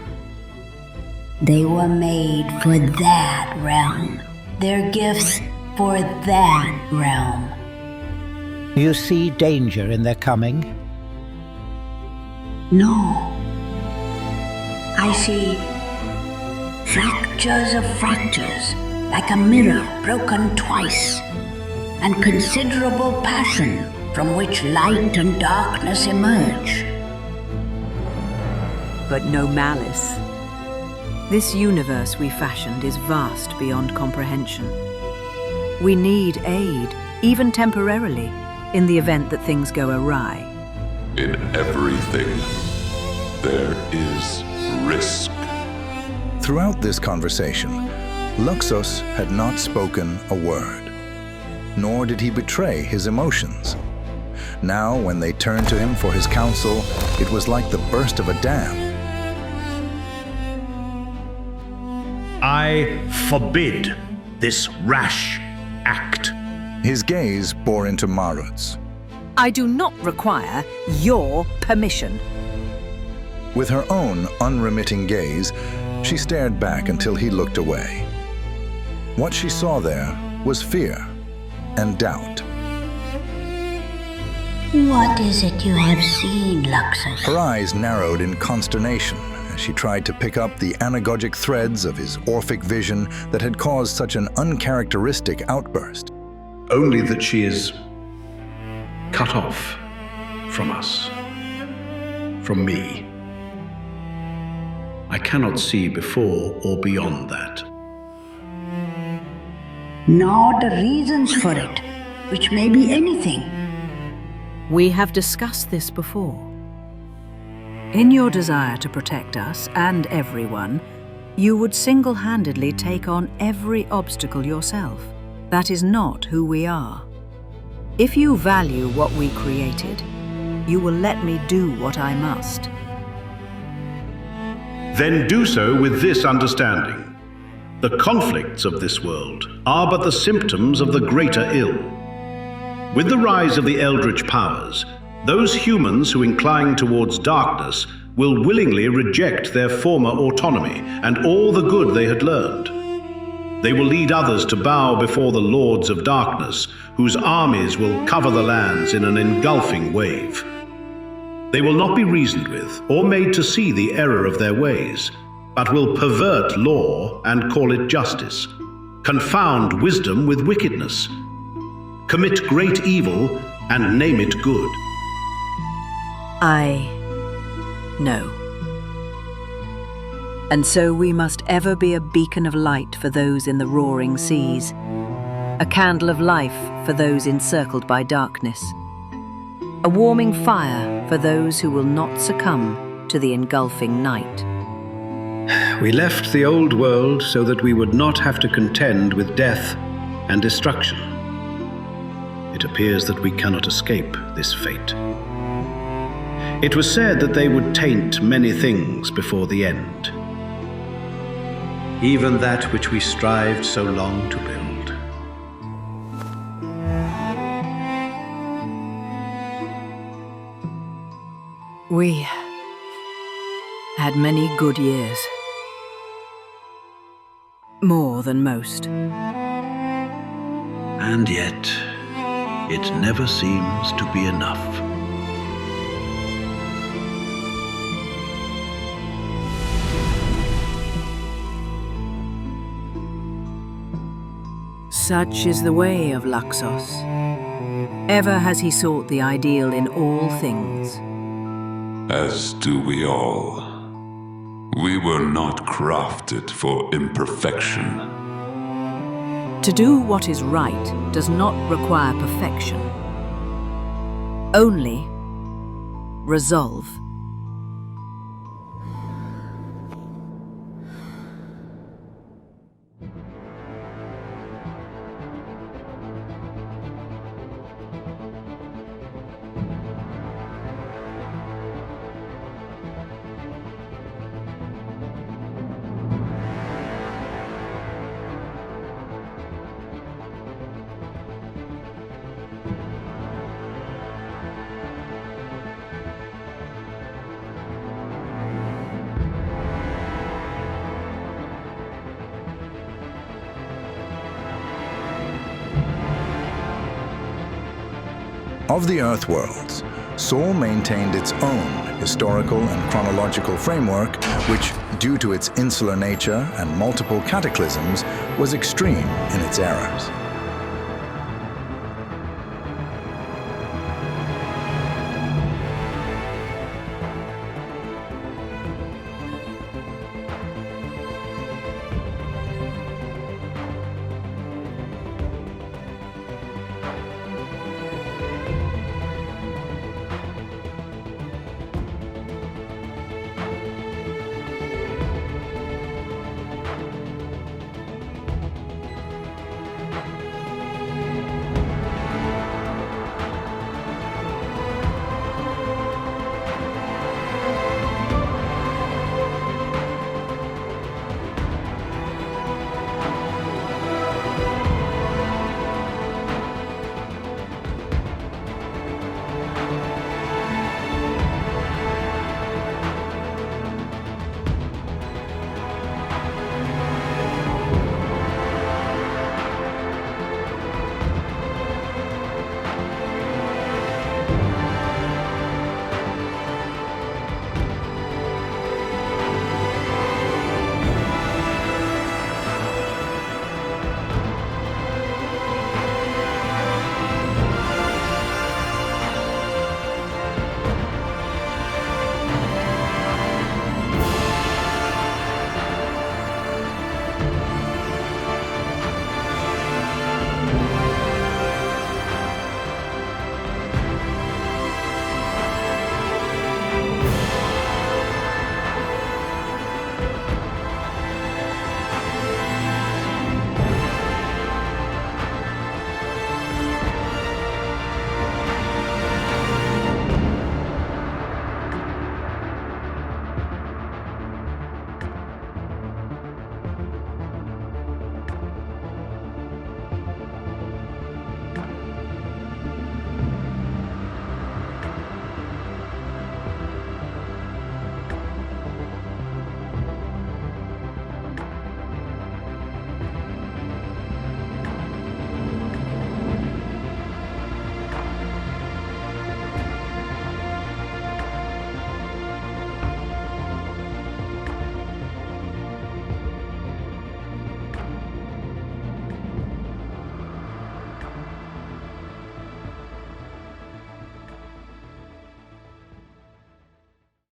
They were made for that realm. Their gifts for that realm. You see danger in their coming? No. I see fractures of fractures, like a mirror broken twice, and considerable passion from which light and darkness emerge. But no malice. This universe we fashioned is vast beyond comprehension. We need aid, even temporarily, in the event that things go awry. In everything, there is risk. Throughout this conversation, Luxos had not spoken a word, nor did he betray his emotions. Now, when they turned to him for his counsel, it was like the burst of a dam. I forbid this rash act. His gaze bore into Marut's. I do not require your permission. With her own unremitting gaze, she stared back until he looked away. What she saw there was fear and doubt. What is it you have seen, Luxus? Her eyes narrowed in consternation as she tried to pick up the anagogic threads of his Orphic vision that had caused such an uncharacteristic outburst. Only that she is cut off from us, from me. I cannot see before or beyond that. Nor the reasons for it, which may be anything. We have discussed this before. In your desire to protect us and everyone, you would single-handedly take on every obstacle yourself. That is not who we are. If you value what we created, you will let me do what I must. Then do so with this understanding. The conflicts of this world are but the symptoms of the greater ill. With the rise of the Eldritch Powers, those humans who incline towards darkness will willingly reject their former autonomy and all the good they had learned. They will lead others to bow before the lords of darkness, whose armies will cover the lands in an engulfing wave. They will not be reasoned with or made to see the error of their ways, but will pervert law and call it justice, confound wisdom with wickedness, commit great evil and name it good. I know. And so we must ever be a beacon of light for those in the roaring seas, a candle of life for those encircled by darkness, a warming fire for those who will not succumb to the engulfing night. We left the old world so that we would not have to contend with death and destruction. It appears that we cannot escape this fate. It was said that they would taint many things before the end. Even that which we strived so long to build. We had many good years. More than most. And yet, it never seems to be enough. Such is the way of Luxos. Ever has he sought the ideal in all things. As do we all. We were not crafted for imperfection. To do what is right does not require perfection. Only resolve. Of the Earthworlds, Sol maintained its own historical and chronological framework, which, due to its insular nature and multiple cataclysms, was extreme in its errors.